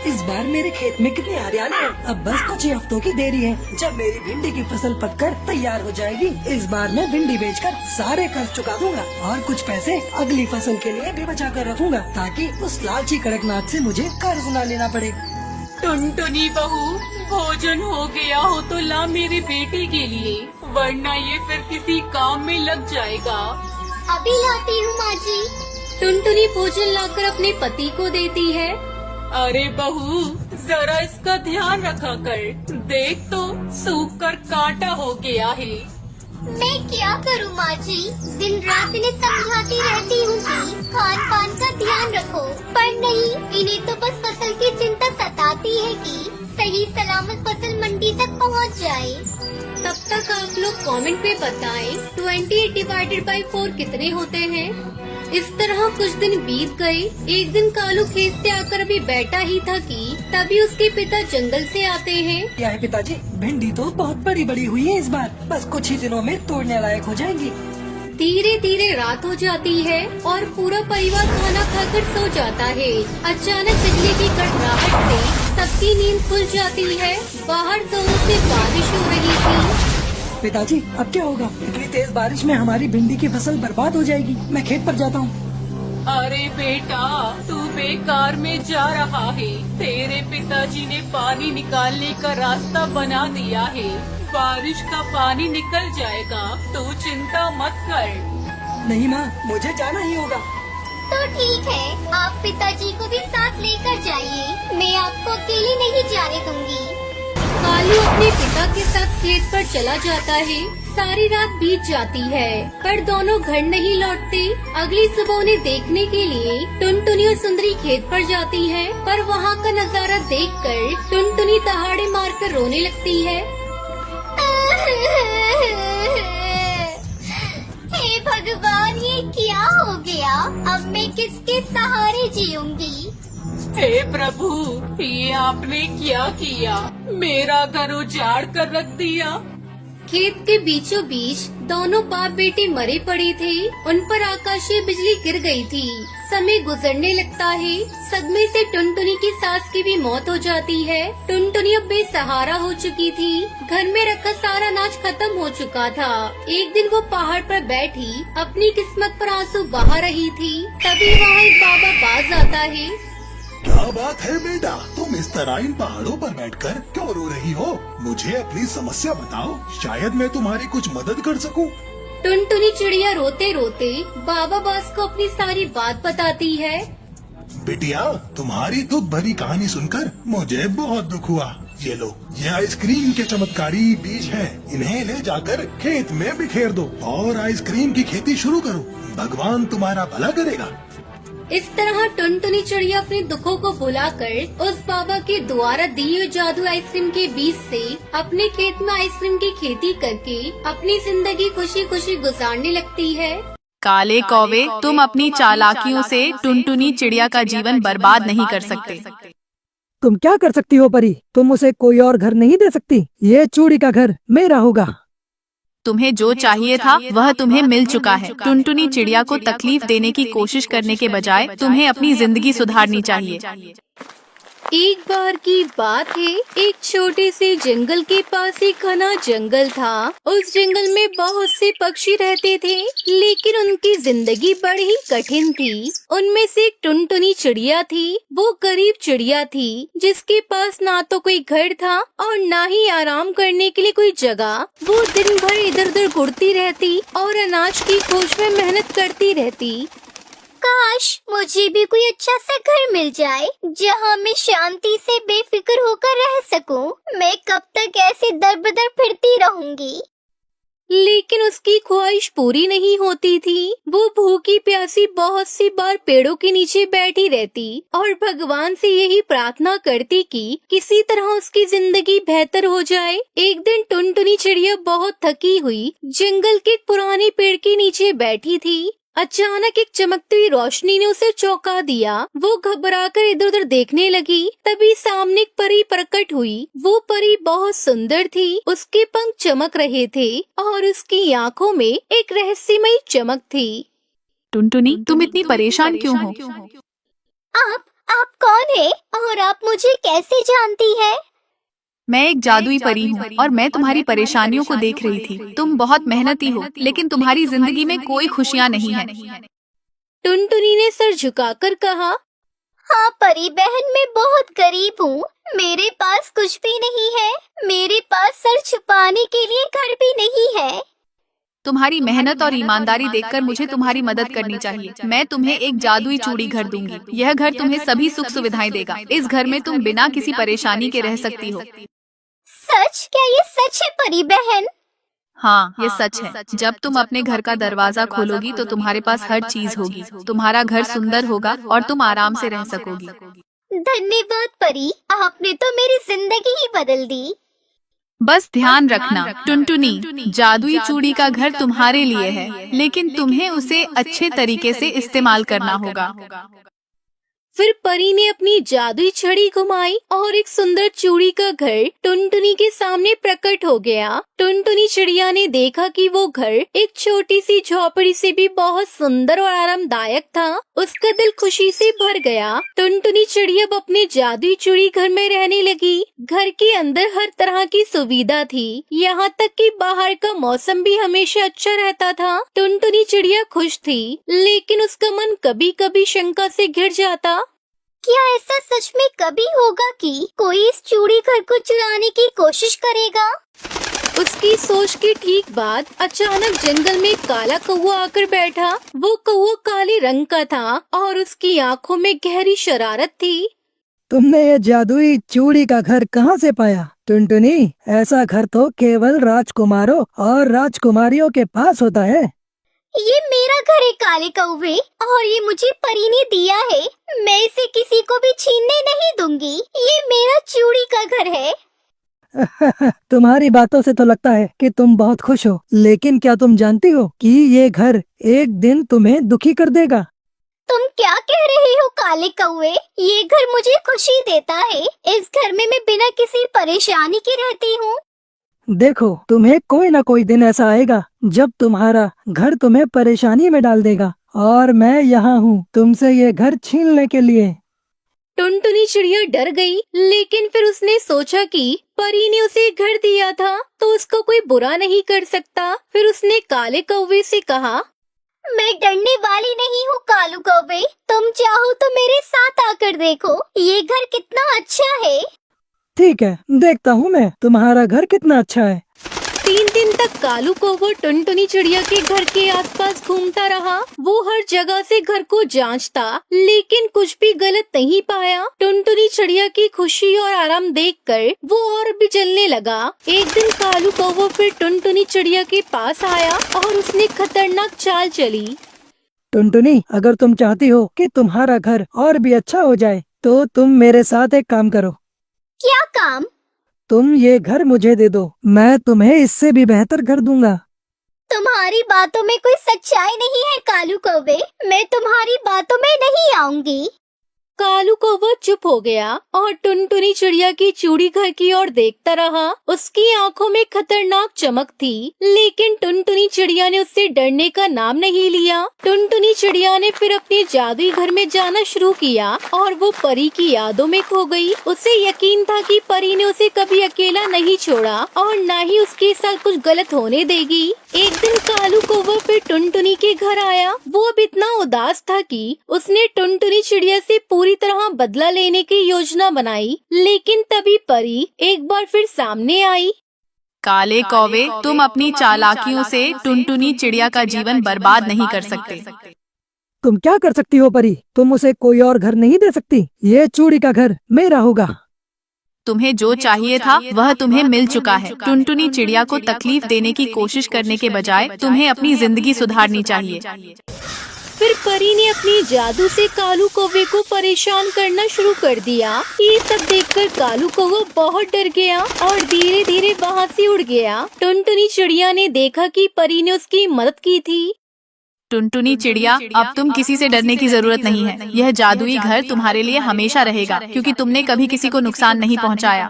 इस बार मेरे खेत में कितनी हरियाली है। अब बस कुछ ही हफ्तों की देरी है जब मेरी भिंडी की फसल पककर तैयार हो जाएगी। इस बार मैं भिंडी बेचकर सारे कर्ज चुका दूंगा और कुछ पैसे अगली फसल के लिए भी बचा कर रखूंगा, ताकि उस लालची कड़कनाथ से मुझे कर्ज न लेना पड़े। टुनटुनी बहू, भोजन हो गया हो तो ला मेरी बेटी के लिए, वरना ये फिर किसी काम में लग जाएगा। अभी लाती हूँ माँ जी। टुनटुनी भोजन लाकर अपने पति को देती है। अरे बहू, जरा इसका ध्यान रखा कर, देख तो सूख कर कांटा हो गया है। मैं क्या करूँ माँ जी, दिन रात इन्हें समझाती रहती हूँ कि खान पान का ध्यान रखो, पर नहीं, इन्हें तो बस फसल की चिंता सताती है कि सही सलामत फसल मंडी तक पहुँच जाए। तब तक आप लोग कमेंट में बताएं 20 डिवाइडेड बाई 4 कितने होते हैं। इस तरह कुछ दिन बीत गए। एक दिन कालू खेत से आकर अभी बैठा ही था कि तभी उसके पिता जंगल से आते हैं। क्या है पिताजी, भिंडी तो बहुत बड़ी बड़ी हुई है इस बार, बस कुछ ही दिनों में तोड़ने लायक हो जाएंगी। धीरे धीरे रात हो जाती है और पूरा परिवार खाना खाकर सो जाता है। अचानक बिजली की कड़कड़ाहट से सबकी नींद खुल जाती है। बाहर जोरों से बारिश हो रही थी। पिताजी, अब क्या होगा? इतनी तेज बारिश में हमारी भिंडी की फसल बर्बाद हो जाएगी। मैं खेत पर जाता हूँ। अरे बेटा, तू बेकार में जा रहा है। तेरे पिताजी ने पानी निकालने का रास्ता बना दिया है। बारिश का पानी निकल जाएगा, तू चिंता मत कर। नहीं माँ, मुझे जाना ही होगा। तो ठीक है, आप पिताजी को भी साथ लेकर जाइए, मैं आपको अकेले नहीं जाने दूंगी। कालू अपने पिता के साथ खेत पर चला जाता है। सारी रात बीत जाती है, पर दोनों घर नहीं लौटते। अगली सुबह उन्हें देखने के लिए टुनटुनी और सुंदरी खेत पर जाती है, पर वहाँ का नजारा देखकर टुनटुनी दहाड़े मारकर रोने लगती है। हे भगवान, ये क्या हो गया? अब मैं किसके सहारे जीऊंगी? हे प्रभु, ये आपने क्या किया? मेरा घर उजाड़ कर रख दिया। खेत के बीचों बीच दोनों बाप बेटे मरे पड़े थे। उन पर आकाशीय बिजली गिर गई थी। समय गुजरने लगता है। सदमे से टुनटुनी की सास की भी मौत हो जाती है। टुनटुनी अब बेसहारा हो चुकी थी। घर में रखा सारा अनाज खत्म हो चुका था। एक दिन वो पहाड़ पर बैठी अपनी किस्मत पर आंसू बहा रही थी। तभी वहाँ एक बाबा बाज आता है। क्या बात है बेटा, तुम इस तरह इन पहाड़ों पर बैठकर क्यों रो रही हो? मुझे अपनी समस्या बताओ, शायद मैं तुम्हारी कुछ मदद कर सकूं। टुनटुनी चिड़िया रोते रोते बाबा बास को अपनी सारी बात बताती है। बिटिया, तुम्हारी दुख भरी कहानी सुनकर मुझे बहुत दुख हुआ। ये लो, ये आइसक्रीम के चमत्कारी बीज हैं। इन्हें ले जाकर खेत में बिखेर दो और आइसक्रीम की खेती शुरू करो। भगवान तुम्हारा भला करेगा। इस तरह टुनटुनी चिड़िया अपने दुखों को भुलाकर उस बाबा के द्वारा दिए हुए जादू आइसक्रीम के बीज से अपने खेत में आइसक्रीम की खेती करके अपनी जिंदगी खुशी खुशी गुजारने लगती है। काले कौवे, तुम अपनी चालाकियों से टुनटुनी चिड़िया का जीवन बर्बाद नहीं कर सकते। तुम क्या कर सकती हो परी? तुम उसे कोई और घर नहीं दे सकती। ये चूड़ी का घर मेरा होगा। तुम्हें जो चाहिए था वह तुम्हें मिल चुका है। टुनटुनी चिड़िया को तकलीफ देने की कोशिश करने के बजाय तुम्हें अपनी जिंदगी सुधारनी चाहिए। एक बार की बात है, एक छोटे से जंगल के पास एक घना जंगल था। उस जंगल में बहुत से पक्षी रहते थे, लेकिन उनकी जिंदगी बड़ी ही कठिन थी। उनमें से एक टुनटुनी चिड़िया थी। वो गरीब चिड़िया थी, जिसके पास ना तो कोई घर था और ना ही आराम करने के लिए कोई जगह। वो दिन भर इधर उधर घूमती रहती और अनाज की खोज में मेहनत करती रहती। काश मुझे भी कोई अच्छा सा घर मिल जाए, जहाँ मैं शांति से बेफिक्र होकर रह सकूं। मैं कब तक ऐसे दर बदर फिरती रहूंगी। लेकिन उसकी ख्वाहिश पूरी नहीं होती थी। वो भूखी प्यासी बहुत सी बार पेड़ों के नीचे बैठी रहती और भगवान से यही प्रार्थना करती कि किसी तरह उसकी जिंदगी बेहतर हो जाए। एक दिन टुनटुनी चिड़िया बहुत थकी हुई जंगल के एक पुराने पेड़ के नीचे बैठी थी। अचानक एक चमकती हुई रोशनी ने उसे चौंका दिया। वो घबराकर इधर उधर देखने लगी। तभी सामने एक परी प्रकट हुई। वो परी बहुत सुंदर थी। उसके पंख चमक रहे थे और उसकी आंखों में एक रहस्यमयी चमक थी। टुनटुनी, तुम इतनी परेशान क्यों हो? आप कौन है और आप मुझे कैसे जानती है? मैं एक जादुई परी हूँ और मैं तुम्हारी परेशानियों को देख रही थी। तुम बहुत मेहनती हो, लेकिन तुम्हारी जिंदगी में कोई खुशियाँ नहीं है। टुनटुनी ने सर झुकाकर कहा, हाँ परी बहन, मैं बहुत गरीब हूँ। मेरे पास कुछ भी नहीं है। मेरे पास सर छुपाने के लिए घर भी नहीं है। तुम्हारी मेहनत और ईमानदारी देखकर मुझे तुम्हारी मदद करनी चाहिए। मैं तुम्हें एक जादुई चूड़ी घर दूंगी। यह घर तुम्हें सभी सुख सुविधाएं देगा। इस घर में तुम बिना किसी परेशानी के रह सकती हो। सच? क्या ये सच है परी बहन? हाँ, ये सच है। जब तुम अपने घर का दरवाजा खोलोगी तो तुम्हारे पास हर चीज होगी। तुम्हारा घर सुंदर होगा और तुम आराम से रह सकोगी। धन्यवाद परी, आपने तो मेरी जिंदगी ही बदल दी। बस ध्यान रखना टुनटुनी, जादुई चूड़ी का घर तुम्हारे लिए है, लेकिन तुम्हें उसे अच्छे तरीके से इस्तेमाल करना होगा। फिर परी ने अपनी जादुई छड़ी घुमाई और एक सुंदर चूड़ी का घर टुनटुनी के सामने प्रकट हो गया। टुनटुनी चिड़िया ने देखा कि वो घर एक छोटी सी झोपड़ी से भी बहुत सुंदर और आरामदायक था। उसका दिल खुशी से भर गया। टुनटुनी चिड़िया अब अपने जादुई चूड़ी घर में रहने लगी। घर के अंदर हर तरह की सुविधा थी, यहाँ तक कि बाहर का मौसम भी हमेशा अच्छा रहता था। टुनटुनी चिड़िया खुश थी, लेकिन उसका मन कभी कभी शंका से घिर जाता। क्या ऐसा सच में कभी होगा कि कोई इस चूड़ी घर को चुराने की कोशिश करेगा? उसकी सोच के ठीक बाद अचानक जंगल में काला कौवा आकर बैठा। वो कौवा काले रंग का था और उसकी आंखों में गहरी शरारत थी। तुमने ये जादुई चूड़ी का घर कहाँ से पाया टुनटुनी? ऐसा घर तो केवल राजकुमारों और राजकुमारियों के पास होता है। ये मेरा घर है काले कौवे, और ये मुझे परी ने दिया है। मैं इसे किसी को भी छीनने नहीं दूंगी। ये मेरा चूड़ी का घर है। तुम्हारी बातों से तो लगता है कि तुम बहुत खुश हो, लेकिन क्या तुम जानती हो कि ये घर एक दिन तुम्हें दुखी कर देगा? तुम क्या कह रहे हो काले कौवे? ये घर मुझे खुशी देता है। इस घर में मैं बिना किसी परेशानी के रहती हूँ। देखो, तुम्हें कोई ना कोई दिन ऐसा आएगा जब तुम्हारा घर तुम्हें परेशानी में डाल देगा, और मैं यहाँ हूँ तुमसे ये घर छीनने के लिए। टुनटुनी चिड़िया डर गई, लेकिन फिर उसने सोचा कि परी ने उसे घर दिया था तो उसको कोई बुरा नहीं कर सकता। फिर उसने काले कौवे से कहा, मैं डरने वाली नहीं हूँ कालू कौवे। तुम चाहो तो मेरे साथ आकर देखो, ये घर कितना अच्छा है। ठीक है, देखता हूँ मैं तुम्हारा घर कितना अच्छा है। 3 दिन तक कालू कौवा टुनटुनी चिड़िया के घर के आसपास घूमता रहा। वो हर जगह से घर को जांचता, लेकिन कुछ भी गलत नहीं पाया। टुनटुनी चिड़िया की खुशी और आराम देखकर वो और भी जलने लगा। एक दिन कालू कौवा फिर टुनटुनी चिड़िया के पास आया और उसने खतरनाक चाल चली। टुनटुनी, अगर तुम चाहती हो कि तुम्हारा घर और भी अच्छा हो जाए, तो तुम मेरे साथ एक काम करो। क्या काम? तुम ये घर मुझे दे दो, मैं तुम्हें इससे भी बेहतर घर दूंगा। तुम्हारी बातों में कोई सच्चाई नहीं है कालू कौवे। मैं तुम्हारी बातों में नहीं आऊंगी। कालू कौवा चुप हो गया और टुनटुनी चिड़िया की चूड़ी घर की ओर देखता रहा। उसकी आंखों में खतरनाक चमक थी, लेकिन टुनटुनी चिड़िया ने उससे डरने का नाम नहीं लिया। टुनटुनी चिड़िया ने फिर अपने जादुई घर में जाना शुरू किया और वो परी की यादों में खो गई। उसे यकीन था कि परी ने उसे कभी अकेला नहीं छोड़ा और न ही उसके साथ कुछ गलत होने देगी। एक दिन कालू कौवा फिर टुनटुनी के घर आया। वो अब इतना उदास था कि उसने टुनटुनी चिड़िया से पूरी तरह बदला लेने की योजना बनाई, लेकिन तभी परी एक बार फिर सामने आई। काले कौवे, तुम अपनी चालाकियों से टुनटुनी चिड़िया का जीवन बर्बाद नहीं कर सकते। तुम क्या कर सकती हो परी? तुम उसे कोई और घर नहीं दे सकती। ये चूड़ी का घर मेरा होगा। तुम्हें जो चाहिए था वह तुम्हें मिल चुका है। टुनटुनी चिड़िया को तकलीफ देने की कोशिश करने के बजाय तुम्हें अपनी जिंदगी सुधारनी चाहिए। फिर परी ने अपनी जादू से कालू कौवे को परेशान करना शुरू कर दिया। ये सब देखकर कालू कौवा बहुत डर गया और धीरे धीरे वहाँ से उड़ गया। टुनटुनी चिड़िया ने देखा कि परी ने उसकी मदद की थी। टुनटुनी चिड़िया, अब तुम किसी से डरने की जरूरत नहीं है। यह जादुई घर तुम्हारे लिए हमेशा रहेगा, क्योंकि तुमने कभी किसी को नुकसान नहीं पहुंचाया।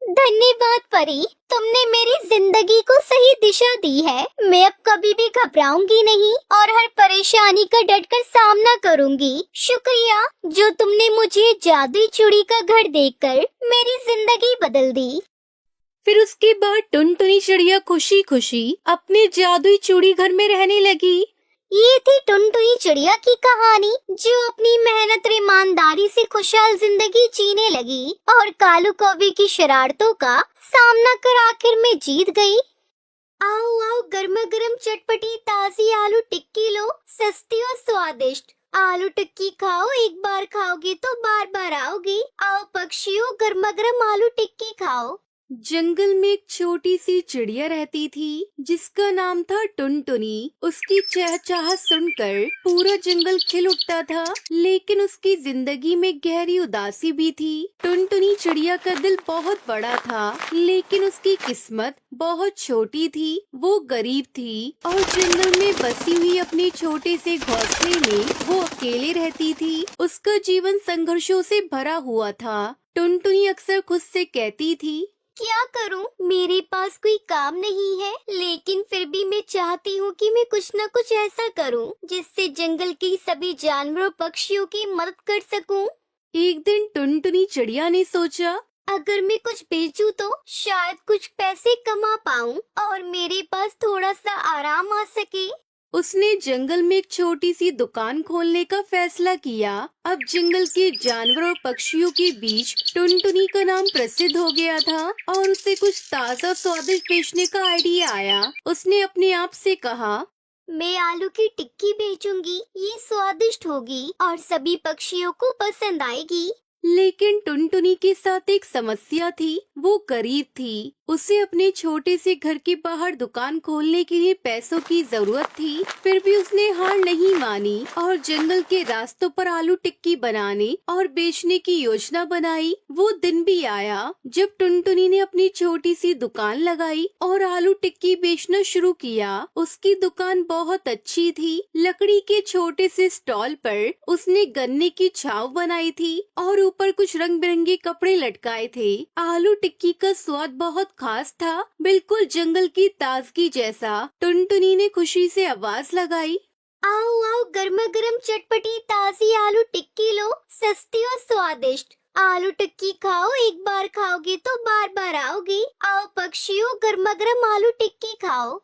धन्यवाद परी, तुमने मेरी जिंदगी को सही दिशा दी है। मैं अब कभी भी घबराऊंगी नहीं और हर परेशानी का डटकर सामना करूंगी। शुक्रिया जो तुमने मुझे जादुई चूड़ी का घर देकर मेरी जिंदगी बदल दी। फिर उसके बाद टुनटुनी चिड़िया खुशी खुशी अपने जादुई चूड़ी घर में रहने लगी। ये थी टुनटुनी चिड़िया की कहानी, जो अपनी मेहनत और ईमानदारी से खुशहाल जिंदगी जीने लगी और कालू कौवे की शरारतों का सामना कर आखिर में जीत गई। आओ आओ, गर्मा गर्म चटपटी ताजी आलू टिक्की लो, सस्ती और स्वादिष्ट। आलू टिक्की खाओ, एक बार खाओगे तो बार बार आओगे। आओ पक्षियों, गर्मा गर्म आलू टिक्की खाओ। जंगल में एक छोटी सी चिड़िया रहती थी जिसका नाम था टुनटुनी। उसकी चहचहाहट सुनकर पूरा जंगल खिल उठता था, लेकिन उसकी जिंदगी में गहरी उदासी भी थी। टुनटुनी चिड़िया का दिल बहुत बड़ा था, लेकिन उसकी किस्मत बहुत छोटी थी। वो गरीब थी और जंगल में बसी हुई अपने छोटे से घोंसले में वो अकेले रहती थी। उसका जीवन संघर्षों से भरा हुआ था। टुनटुनी अक्सर खुद से कहती थी, क्या करूं? मेरे पास कोई काम नहीं है, लेकिन फिर भी मैं चाहती हूँ कि मैं कुछ न कुछ ऐसा करूं जिससे जंगल के सभी जानवरों पक्षियों की मदद कर सकूं। एक दिन टुनटुनी चिड़िया ने सोचा, अगर मैं कुछ बेचूं तो शायद कुछ पैसे कमा पाऊं और मेरे पास थोड़ा सा आराम आ सके। उसने जंगल में एक छोटी सी दुकान खोलने का फैसला किया। अब जंगल के जानवरों और पक्षियों के बीच टुनटुनी का नाम प्रसिद्ध हो गया था और उसे कुछ ताज़ा स्वादिष्ट बेचने का आइडिया आया। उसने अपने आप से कहा, मैं आलू की टिक्की बेचूंगी, ये स्वादिष्ट होगी और सभी पक्षियों को पसंद आएगी। लेकिन टुनटुनी के साथ एक समस्या थी। वो गरीब थी। उसे अपने छोटे से घर के बाहर दुकान खोलने के लिए पैसों की जरूरत थी। फिर भी उसने हार नहीं मानी और जंगल के रास्तों पर आलू टिक्की बनाने और बेचने की योजना बनाई। वो दिन भी आया जब टुनटुनी ने अपनी छोटी सी दुकान लगाई और आलू टिक्की बेचना शुरू किया। उसकी दुकान बहुत अच्छी थी। लकड़ी के छोटे से स्टॉल पर उसने गन्ने की छाव बनाई थी और ऊपर कुछ रंग बिरंगे कपड़े लटकाए थे। आलू टिक्की का स्वाद बहुत खास था, बिल्कुल जंगल की ताजगी जैसा। टुनटुनी ने खुशी से आवाज लगाई, आओ आओ, गर्मा गर्म चटपटी ताजी आलू टिक्की लो, सस्ती और स्वादिष्ट। आलू टिक्की खाओ, एक बार खाओगे तो बार बार आओगे। आओ पक्षियों, गर्मा गर्म आलू टिक्की खाओ।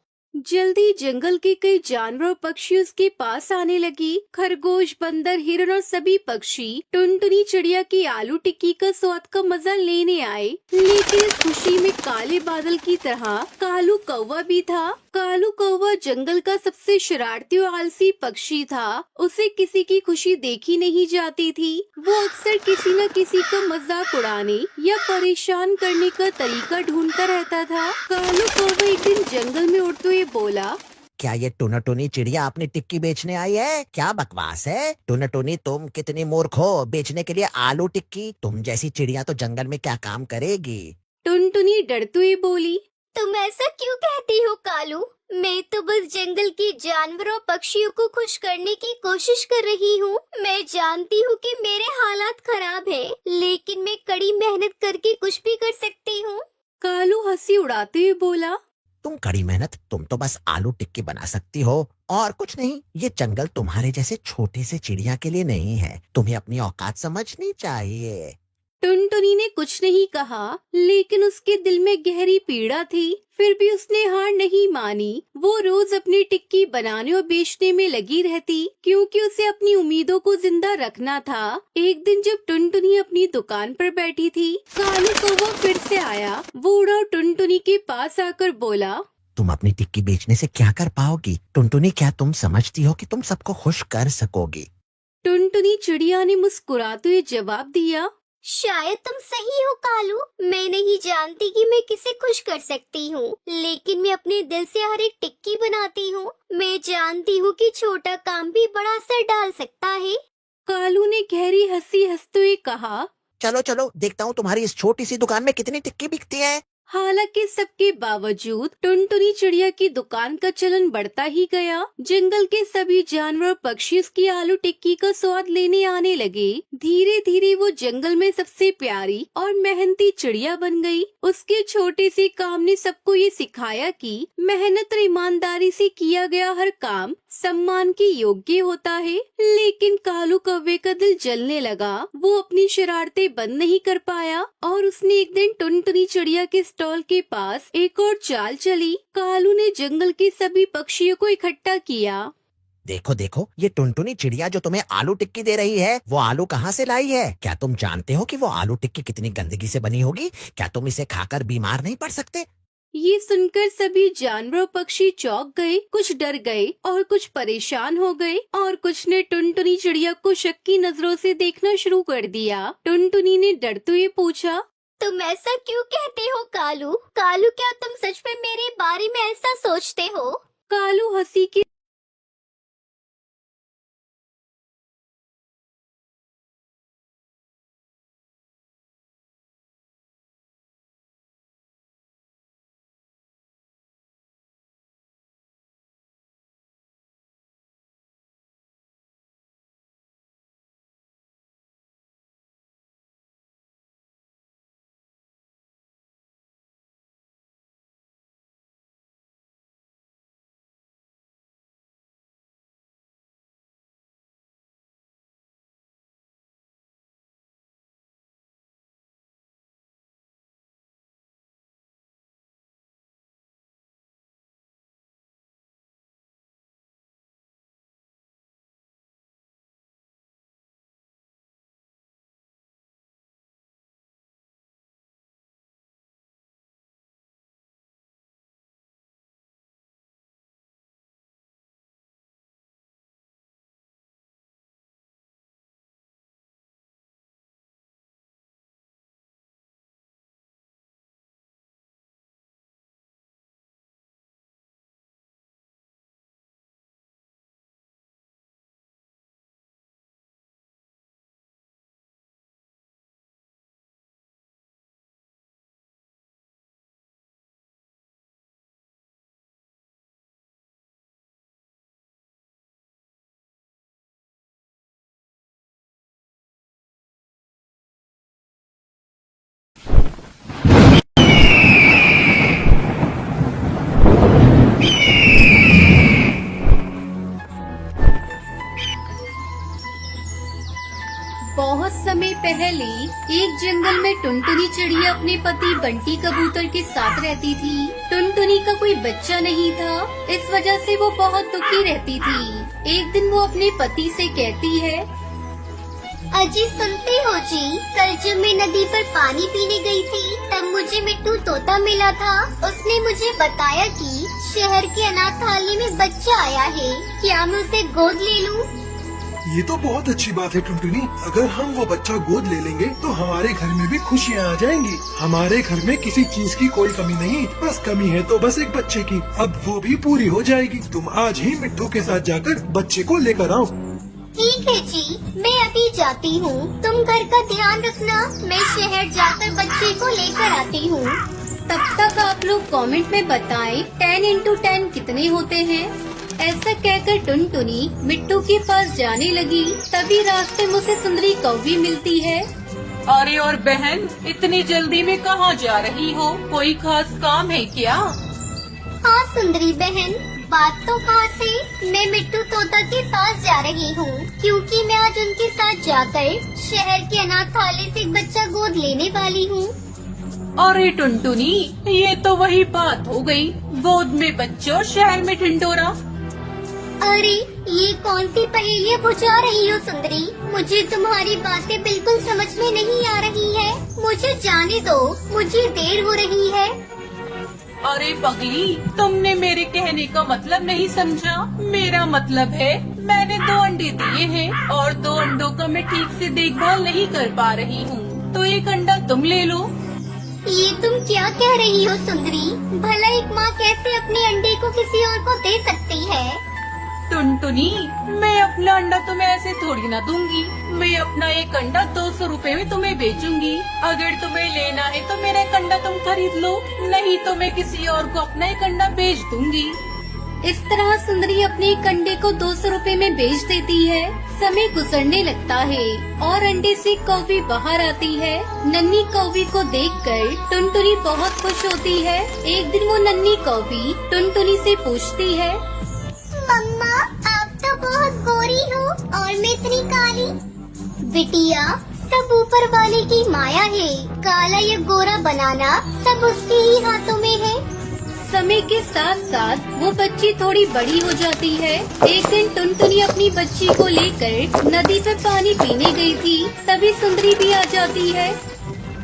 जल्दी जंगल के कई जानवर और पक्षी उसके पास आने लगी। खरगोश, बंदर, हिरन और सभी पक्षी टुनटुनी चिड़िया की आलू टिक्की का स्वाद का मजा लेने आए। लेकिन इस खुशी में काले बादल की तरह कालू कौवा भी था। कालू कौवा जंगल का सबसे शरारती और आलसी पक्षी था। उसे किसी की खुशी देखी नहीं जाती थी। वो अक्सर किसी न किसी का मजाक उड़ाने या परेशान करने का तरीका ढूंढता रहता था। कालू कौवा एक दिन जंगल में उड़ते हुए बोला, क्या ये टुनटुनी चिड़िया अपनी टिक्की बेचने आई है? क्या बकवास है टुनटुनी, तुम कितनी मूर्ख हो बेचने के लिए आलू टिक्की। तुम जैसी चिड़िया तो जंगल में क्या काम करेगी। टुनटुनी डरते हुए बोली, तुम ऐसा क्यों कहती हो कालू? मैं तो बस जंगल के जानवरों पक्षियों को खुश करने की कोशिश कर रही हूँ। मैं जानती हूँ कि मेरे हालात खराब है, लेकिन मैं कड़ी मेहनत करके कुछ भी कर सकती हूँ। कालू हंसी उड़ाते हुए बोला, तुम कड़ी मेहनत, तुम तो बस आलू टिक्की बना सकती हो और कुछ नहीं। ये जंगल तुम्हारे जैसे छोटे से चिड़िया के लिए नहीं है। तुम्हें अपनी औकात समझनी चाहिए। टुनटुनी ने कुछ नहीं कहा, लेकिन उसके दिल में गहरी पीड़ा थी। फिर भी उसने हार नहीं मानी। वो रोज अपनी टिक्की बनाने और बेचने में लगी रहती, क्योंकि उसे अपनी उम्मीदों को जिंदा रखना था। एक दिन जब टुनटुनी अपनी दुकान पर बैठी थी, कालू कौवा फिर से आया। वो उड़ा और टुनटुनी के पास आकर बोला, तुम अपनी टिक्की बेचने से क्या कर पाओगी? टुनटुनी, क्या तुम समझती हो कि तुम सबको खुश कर सकोगी? टुनटुनी चिड़िया ने मुस्कुराते हुए जवाब दिया, शायद तुम सही हो कालू। मैं नहीं जानती कि मैं किसे खुश कर सकती हूँ, लेकिन मैं अपने दिल से हर एक टिक्की बनाती हूँ। मैं जानती हूँ कि छोटा काम भी बड़ा असर डाल सकता है। कालू ने गहरी हंसी हंसते हुए कहा, चलो चलो, देखता हूँ तुम्हारी इस छोटी सी दुकान में कितनी टिक्की बिकती है। हालांकि सबके बावजूद टुनटुनी चिड़िया की दुकान का चलन बढ़ता ही गया। जंगल के सभी जानवर और पक्षी उसकी आलू टिक्की का स्वाद लेने आने लगे। धीरे धीरे वो जंगल में सबसे प्यारी और मेहनती चिड़िया बन गई। उसके छोटे से काम ने सबको ये सिखाया कि मेहनत और ईमानदारी से किया गया हर काम सम्मान के योग्य होता है। लेकिन कालू कौवे का दिल जलने लगा। वो अपनी शरारतें बंद नहीं कर पाया और उसने एक दिन टुनटुनी चिड़िया के स्टॉल के पास एक और चाल चली। कालू ने जंगल के सभी पक्षियों को इकट्ठा किया। देखो देखो, ये टुनटुनी चिड़िया जो तुम्हें आलू टिक्की दे रही है, वो आलू कहाँ से लाई है? क्या तुम जानते हो कि वो आलू टिक्की कितनी गंदगी से बनी होगी? क्या तुम इसे खाकर बीमार नहीं पड़ सकते? ये सुनकर सभी जानवर और पक्षी चौंक गए। कुछ डर गए और कुछ परेशान हो गए और कुछ ने टुनटुनी चिड़िया को शक की नजरों से देखना शुरू कर दिया। टुनटुनी ने डरते हुए पूछा, तुम ऐसा क्यों कहते हो कालू? कालू, क्या तुम सच में मेरे बारे में ऐसा सोचते हो? कालू हंसी के बहुत समय पहले एक जंगल में टुनटुनी चिड़िया अपने पति बंटी कबूतर के साथ रहती थी। टुनटुनी का कोई बच्चा नहीं था, इस वजह से वो बहुत दुखी रहती थी। एक दिन वो अपने पति से कहती है, अजी सुनते हो जी, कल जब मैं नदी पर पानी पीने गई थी, तब मुझे मिट्टू तोता मिला था। उसने मुझे बताया कि शहर के अनाथालय में बच्चा आया है, क्या मैं उसे गोद ले लूं? ये तो बहुत अच्छी बात है टुनटुनी। अगर हम वो बच्चा गोद ले लेंगे तो हमारे घर में भी खुशियाँ आ जाएंगी। हमारे घर में किसी चीज की कोई कमी नहीं, बस कमी है तो बस एक बच्चे की। अब वो भी पूरी हो जाएगी। तुम आज ही मिट्टू के साथ जाकर बच्चे को लेकर आओ। ठीक है जी, मैं अभी जाती हूँ। तुम घर का ध्यान रखना, मैं शहर जाकर बच्चे को लेकर आती हूँ। तब तक आप लोग कमेंट में बताएं 10 into 10 कितने होते हैं। ऐसा कहकर टुनटुनी मिट्टू के पास जाने लगी। तभी रास्ते में उसे सुंदरी कौवी मिलती है। अरे और बहन, इतनी जल्दी में कहाँ जा रही हो? कोई खास काम है क्या? हाँ सुंदरी बहन, बात तो कहाँ से, मैं मिट्टू तोता के पास जा रही हूँ क्योंकि मैं आज उनके साथ जाकर शहर के अनाथालय से एक बच्चा गोद लेने वाली हूँ। अरे टुनटुनी, ये तो वही बात हो गई, गोद में बच्चे और शहर में ढिंढोरा। अरे ये कौन सी पहेलियाँ बुझा रही हो सुंदरी? मुझे तुम्हारी बातें बिल्कुल समझ में नहीं आ रही है। मुझे जाने दो, मुझे देर हो रही है। अरे पगली, तुमने मेरे कहने का मतलब नहीं समझा। मेरा मतलब है मैंने 2 अंडे दिए हैं और 2 अंडों का मैं ठीक से देखभाल नहीं कर पा रही हूँ, तो 1 अंडा तुम ले लो। ये तुम क्या कह रही हो सुंदरी? भला एक माँ कैसे अपने अंडे को किसी और को दे सकती है? टुनटुनी, मैं अपना अंडा तुम्हें ऐसे थोड़ी ना दूंगी। मैं अपना 1 अंडा 200 रुपए में तुम्हें बेचूंगी। अगर तुम्हें लेना है तो मेरा 1 अंडा तुम खरीद लो, नहीं तो मैं किसी और को अपना 1 अंडा बेच दूंगी। इस तरह सुंदरी अपने एक अंडे को 200 रुपए में बेच देती है। समय गुजरने लगता है और अंडे से कौवी बाहर आती है। नन्ही कौवी को देखकर टुनटुनी बहुत खुश होती है। एक दिन वो नन्ही कौवी टुनटुनी से पूछती है, मम्मा, आप तो बहुत गोरी हो और मैं इतनी काली। बिटिया, सब ऊपर वाले की माया है। काला या गोरा बनाना सब उसके ही हाथों में है। समय के साथ साथ वो बच्ची थोड़ी बड़ी हो जाती है। एक दिन टुनटुनी अपनी बच्ची को लेकर नदी पे पानी पीने गई थी। तभी सुंदरी भी आ जाती है।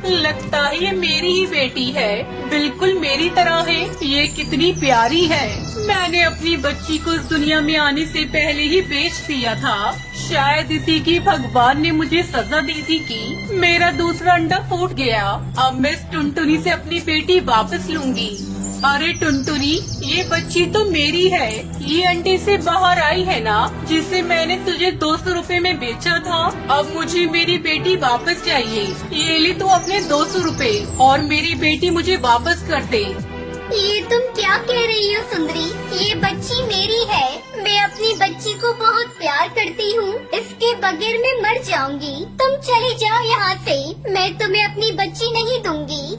लगता है ये मेरी ही बेटी है, बिल्कुल मेरी तरह है। ये कितनी प्यारी है। मैंने अपनी बच्ची को इस दुनिया में आने से पहले ही बेच दिया था। शायद इसी की भगवान ने मुझे सजा दी थी कि मेरा दूसरा अंडा फूट गया। अब मैं इस टुनटुनी से अपनी बेटी वापस लूंगी। अरे टुनटुनी, ये बच्ची तो मेरी है। ये अंडे से बाहर आई है ना, जिसे मैंने तुझे 200 रुपए में बेचा था। अब मुझे मेरी बेटी वापस चाहिए। ये ले तू अपने 200 रुपए और मेरी बेटी मुझे वापस कर दे। ये तुम क्या कह रही हो सुंदरी? ये बच्ची मेरी है। मैं अपनी बच्ची को बहुत प्यार करती हूँ। इसके बगैर मैं मर जाऊंगी। तुम चले जाओ यहाँ से। मैं तुम्हें अपनी बच्ची नहीं दूंगी।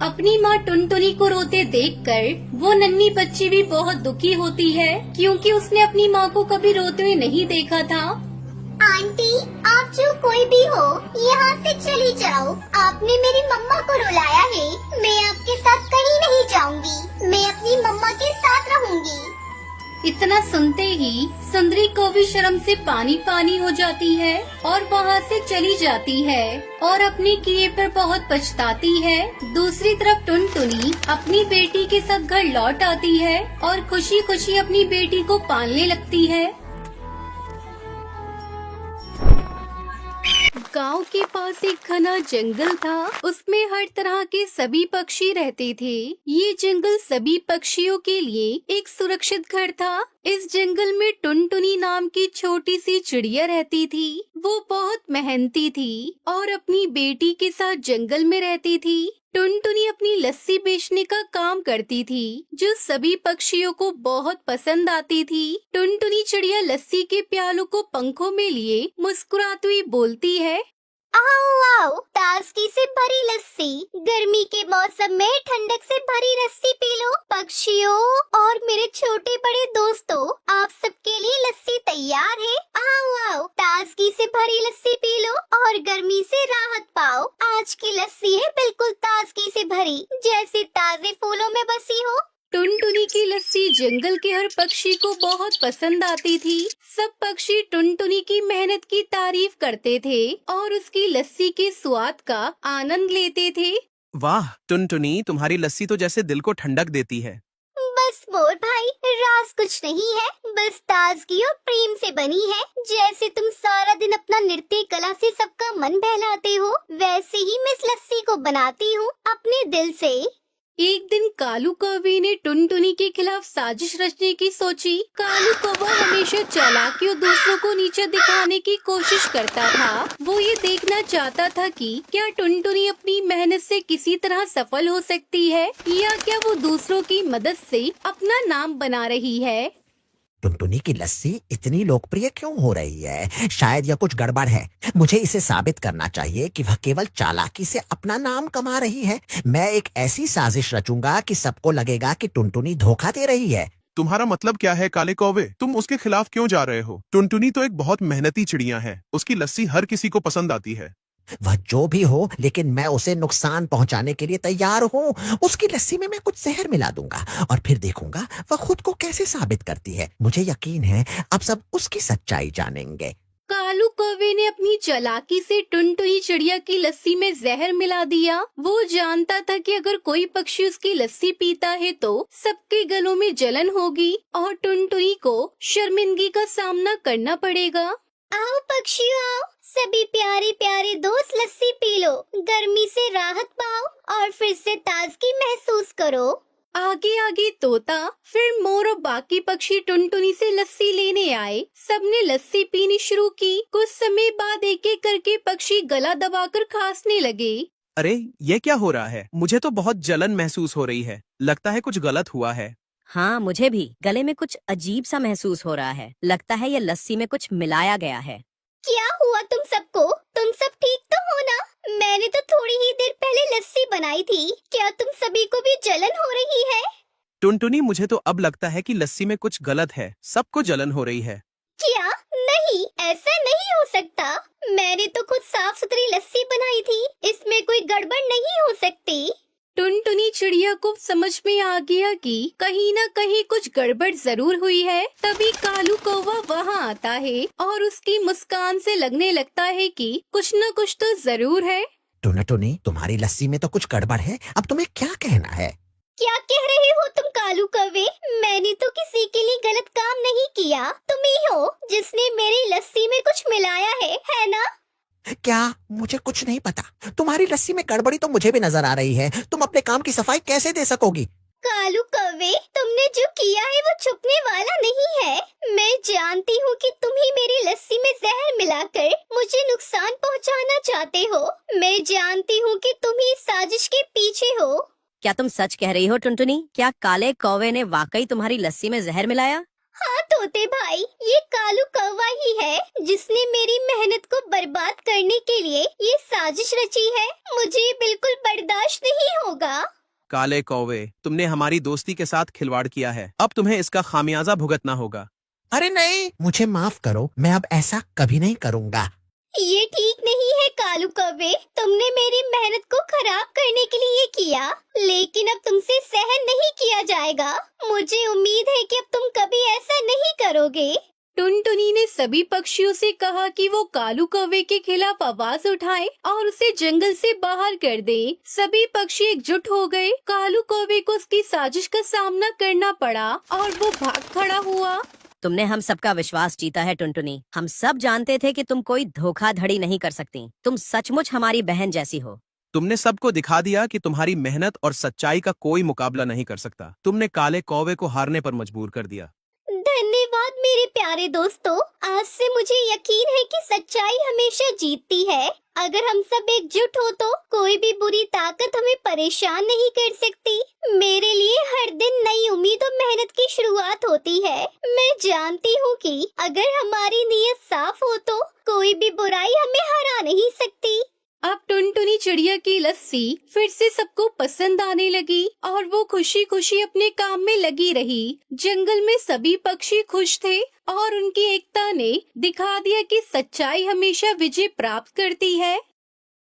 अपनी माँ टुनटुनी को रोते देखकर वो नन्ही बच्ची भी बहुत दुखी होती है क्योंकि उसने अपनी माँ को कभी रोते हुए नहीं देखा था। आंटी, आप जो कोई भी हो, यहाँ से चली जाओ। आपने मेरी मम्मा को रुलाया है। मैं आपके साथ कहीं नहीं जाऊंगी। मैं अपनी मम्मा के साथ रहूंगी। इतना सुनते ही सुंदरी को भी शर्म से पानी पानी हो जाती है और वहाँ से चली जाती है और अपने किए पर बहुत पछताती है। दूसरी तरफ टुनटुनी अपनी बेटी के साथ घर लौट आती है और खुशी खुशी अपनी बेटी को पालने लगती है। गांव के पास एक घना जंगल था। उसमें हर तरह के सभी पक्षी रहते थे। ये जंगल सभी पक्षियों के लिए एक सुरक्षित घर था। इस जंगल में टुनटुनी नाम की छोटी सी चिड़िया रहती थी। वो बहुत मेहनती थी और अपनी बेटी के साथ जंगल में रहती थी। टुनटुनी अपनी लस्सी बेचने का काम करती थी, जो सभी पक्षियों को बहुत पसंद आती थी। टुनटुनी चिड़िया लस्सी के प्यालों को पंखों में लिए मुस्कुराती हुई बोलती है, आओ आओ, ताजगी से भरी लस्सी। गर्मी के मौसम में ठंडक से भरी लस्सी पी लो। पक्षियों और मेरे छोटे बड़े दोस्तों, आप सबके लिए लस्सी तैयार है। आओ आओ, ताजगी से भरी लस्सी पी लो और गर्मी से राहत पाओ। आज की लस्सी है बिल्कुल ताजगी से भरी, जैसे ताजे फूलों में बसी हो। टुनटुनी की लस्सी जंगल के हर पक्षी को बहुत पसंद आती थी। सब पक्षी टुनटुनी की मेहनत की तारीफ करते थे और उसकी लस्सी के स्वाद का आनंद लेते थे। वाह टुनटुनी, तुम्हारी लस्सी तो जैसे दिल को ठंडक देती है। बस मोर भाई, राज कुछ नहीं है, बस ताजगी और प्रेम से बनी है। जैसे तुम सारा दिन अपना नृत्य कला से सबका मन बहलाते हो, वैसे ही मैं इस लस्सी को बनाती हूँ अपने दिल से। एक दिन कालू कौवे ने टुनटुनी के खिलाफ साजिश रचने की सोची। कालू कौवा हमेशा चालाकी और दूसरों को नीचे दिखाने की कोशिश करता था। वो ये देखना चाहता था कि क्या टुनटुनी अपनी मेहनत से किसी तरह सफल हो सकती है या क्या वो दूसरों की मदद से अपना नाम बना रही है। टुनटुनी की लस्सी इतनी लोकप्रिय क्यों हो रही है? शायद यह कुछ गड़बड़ है। मुझे इसे साबित करना चाहिए कि वह केवल चालाकी से अपना नाम कमा रही है। मैं एक ऐसी साजिश रचूंगा कि सबको लगेगा कि टुनटुनी धोखा दे रही है। तुम्हारा मतलब क्या है काले कौवे? तुम उसके खिलाफ क्यों जा रहे हो? टुनटुनी तो एक बहुत मेहनती चिड़िया है। उसकी लस्सी हर किसी को पसंद आती है। वह जो भी हो, लेकिन मैं उसे नुकसान पहुंचाने के लिए तैयार हूँ। उसकी लस्सी में मैं कुछ जहर मिला दूंगा और फिर देखूंगा वह खुद को कैसे साबित करती है। मुझे यकीन है अब सब उसकी सच्चाई जानेंगे। कालू कौवे ने अपनी चालाकी से टुनटुनी चिड़िया की लस्सी में जहर मिला दिया। वो जानता था कि अगर कोई पक्षी उसकी लस्सी पीता है तो सबके गलों में जलन होगी और टुनटुनी को शर्मिंदगी का सामना करना पड़ेगा। आओ पक्षियों आओ, सभी प्यारे प्यारे दोस्त लस्सी पी लो, गर्मी से राहत पाओ और फिर से ताजगी महसूस करो। आगे आगे तोता, फिर मोर और बाकी पक्षी टुनटुनी से लस्सी लेने आए। सबने लस्सी पीनी शुरू की। कुछ समय बाद एक एक करके पक्षी गला दबाकर खांसने लगे। अरे ये क्या हो रहा है? मुझे तो बहुत जलन महसूस हो रही है। लगता है कुछ गलत हुआ है। हाँ, मुझे भी गले में कुछ अजीब सा महसूस हो रहा है। लगता है ये लस्सी में कुछ मिलाया गया है। क्या हुआ तुम सबको? तुम सब ठीक तो हो ना? मैंने तो थोड़ी ही देर पहले लस्सी बनाई थी। क्या तुम सभी को भी जलन हो रही है? टुनटुनी, मुझे तो अब लगता है कि लस्सी में कुछ गलत है। सबको जलन हो रही है। क्या? नहीं, ऐसा नहीं हो सकता। मैंने तो खुद साफ सुथरी लस्सी बनाई थी। इसमें कोई गड़बड़ नहीं हो सकती। टुनटुनी चिड़िया को समझ में आ गया कि कहीं न कहीं कुछ गड़बड़ जरूर हुई है। तभी कालू कौवा वहाँ आता है और उसकी मुस्कान से लगने लगता है कि कुछ न कुछ तो जरूर है। टुनटुनी, तुम्हारी लस्सी में तो कुछ गड़बड़ है। अब तुम्हें क्या कहना है? क्या कह रहे हो तुम कालू कौवे? मैंने तो किसी के लिए गलत काम नहीं किया। तुम ही हो जिसने मेरी लस्सी में कुछ मिलाया है ना? क्या? मुझे कुछ नहीं पता। तुम्हारी लस्सी में गड़बड़ी तो मुझे भी नजर आ रही है। तुम अपने काम की सफाई कैसे दे सकोगी? कालू कौवे, तुमने जो किया है वो छुपने वाला नहीं है। मैं जानती हूँ कि तुम ही मेरी लस्सी में जहर मिलाकर मुझे नुकसान पहुँचाना चाहते हो। मैं जानती हूँ कि तुम ही इस साजिश के पीछे हो। क्या तुम सच कह रही हो टुनटुनी? क्या काले कौवे ने वाकई तुम्हारी लस्सी में जहर मिलाया? हाँ तोते भाई, ये कालू कौवा ही है जिसने मेरी मेहनत को बर्बाद करने के लिए ये साजिश रची है। मुझे बिल्कुल बर्दाश्त नहीं होगा। काले कौवे, तुमने हमारी दोस्ती के साथ खिलवाड़ किया है। अब तुम्हें इसका खामियाजा भुगतना होगा। अरे नहीं, मुझे माफ करो। मैं अब ऐसा कभी नहीं करूँगा। ये ठीक नहीं है कालू कौवे। तुमने मेरी मेहनत को खराब करने के लिए ये किया, लेकिन अब तुमसे सहन नहीं किया जाएगा। मुझे उम्मीद है कि अब तुम कभी ऐसा नहीं करोगे। टुनटुनी ने सभी पक्षियों से कहा कि वो कालू कौवे के खिलाफ आवाज उठाए और उसे जंगल से बाहर कर दे। सभी पक्षी एकजुट हो गए। कालू कौवे को उसकी साजिश का सामना करना पड़ा और वो भाग खड़ा हुआ। तुमने हम सबका विश्वास जीता है टुनटुनी। हम सब जानते थे कि तुम कोई धोखाधड़ी नहीं कर सकती। तुम सचमुच हमारी बहन जैसी हो। तुमने सबको दिखा दिया कि तुम्हारी मेहनत और सच्चाई का कोई मुकाबला नहीं कर सकता। तुमने काले कौवे को हारने पर मजबूर कर दिया। धन्यवाद मेरे प्यारे दोस्तों। आज से मुझे यकीन है कि सच्चाई हमेशा जीतती है। अगर हम सब एकजुट हो तो कोई भी बुरी ताकत हमें परेशान नहीं कर सकती। मेरे लिए हर दिन नई उम्मीद और मेहनत की शुरुआत होती है। मैं जानती हूँ कि अगर हमारी नीयत साफ हो तो कोई भी बुराई हमें हरा नहीं सकती। अब टुनटुनी चिड़िया की लस्सी फिर से सबको पसंद आने लगी और वो खुशी खुशी अपने काम में लगी रही। जंगल में सभी पक्षी खुश थे और उनकी एकता ने दिखा दिया कि सच्चाई हमेशा विजय प्राप्त करती है।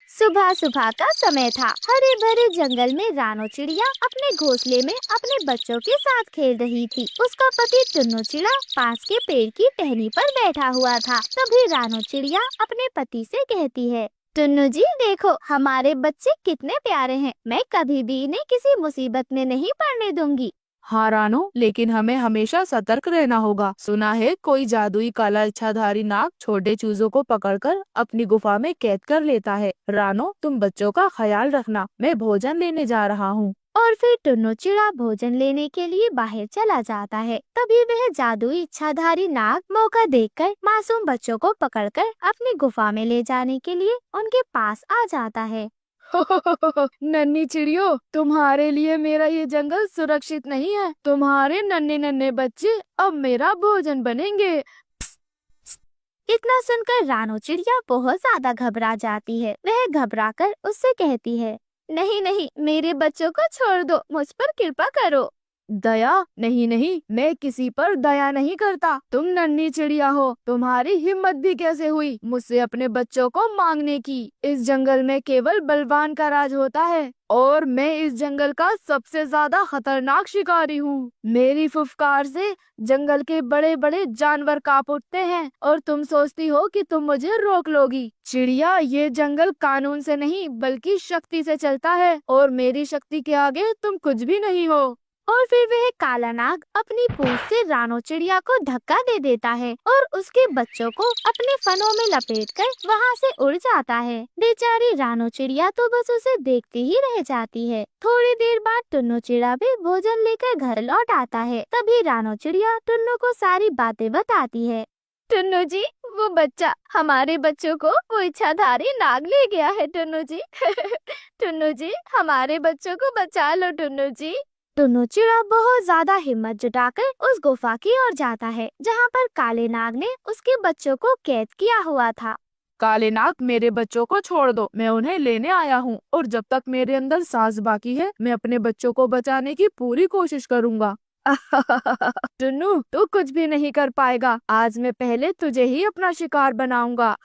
सुबह सुबह का समय था। हरे भरे जंगल में रानो चिड़िया अपने घोंसले में अपने बच्चों के साथ खेल रही थी। उसका पति टुन्नू चिड़ा पास के पेड़ की टहनी पर बैठा हुआ था। तभी रानो चिड़िया अपने पति से कहती है, टुन्नू जी देखो, हमारे बच्चे कितने प्यारे हैं। मैं कभी भी इन्हें किसी मुसीबत में नहीं पड़ने दूंगी। हाँ रानो, लेकिन हमें हमेशा सतर्क रहना होगा। सुना है कोई जादुई काला इच्छाधारी नाग छोटे चूजों को पकड़कर अपनी गुफा में कैद कर लेता है। रानो, तुम बच्चों का ख्याल रखना। मैं भोजन लेने जा रहा हूँ। और फिर टुन्नू चिड़ा भोजन लेने के लिए बाहर चला जाता है। तभी वह जादुई इच्छाधारी नाग मौका देखकर मासूम बच्चों को पकड़कर अपनी गुफा में ले जाने के लिए उनके पास आ जाता है। नन्ही चिड़ियों, तुम्हारे लिए मेरा ये जंगल सुरक्षित नहीं है। तुम्हारे नन्हे नन्हे बच्चे अब मेरा भोजन बनेंगे। इतना सुनकर रानो चिड़िया बहुत ज्यादा घबरा जाती है। वह घबराकर उससे कहती है, नहीं नहीं, मेरे बच्चों को छोड़ दो, मुझ पर कृपा करो। दया? नहीं नहीं, मैं किसी पर दया नहीं करता। तुम नन्ही चिड़िया हो, तुम्हारी हिम्मत भी कैसे हुई मुझसे अपने बच्चों को मांगने की? इस जंगल में केवल बलवान का राज होता है और मैं इस जंगल का सबसे ज्यादा खतरनाक शिकारी हूँ। मेरी फुफकार से जंगल के बड़े बड़े जानवर कांप उठते हैं और तुम सोचती हो कि तुम मुझे रोक लोगी। चिड़िया, ये जंगल कानून से नहीं बल्कि शक्ति से चलता है और मेरी शक्ति के आगे तुम कुछ भी नहीं हो। और फिर वह काला नाग अपनी पूंछ से रानो चिड़िया को धक्का दे देता है और उसके बच्चों को अपने फनों में लपेटकर वहाँ से उड़ जाता है। बेचारी रानो चिड़िया तो बस उसे देखती ही रह जाती है। थोड़ी देर बाद टुन्नू चिड़ा भी भोजन लेकर घर लौट आता है। तभी रानो चिड़िया टुन्नू को सारी बातें बताती है। टुन्नू जी, वो बच्चा, हमारे बच्चों को वो इच्छाधारी नाग ले गया है टुन्नू जी। टुन्नू जी, हमारे बच्चों को बचा लो टुन्नू जी। टुन्नू चिड़ा बहुत ज्यादा हिम्मत जुटाकर उस गुफा की ओर जाता है जहाँ पर काले नाग ने उसके बच्चों को कैद किया हुआ था। काले नाग, मेरे बच्चों को छोड़ दो, मैं उन्हें लेने आया हूँ और जब तक मेरे अंदर सांस बाकी है मैं अपने बच्चों को बचाने की पूरी कोशिश करूँगा। टुन्नू, तू कुछ भी नहीं कर पाएगा। आज मैं पहले तुझे ही अपना शिकार बनाऊंगा।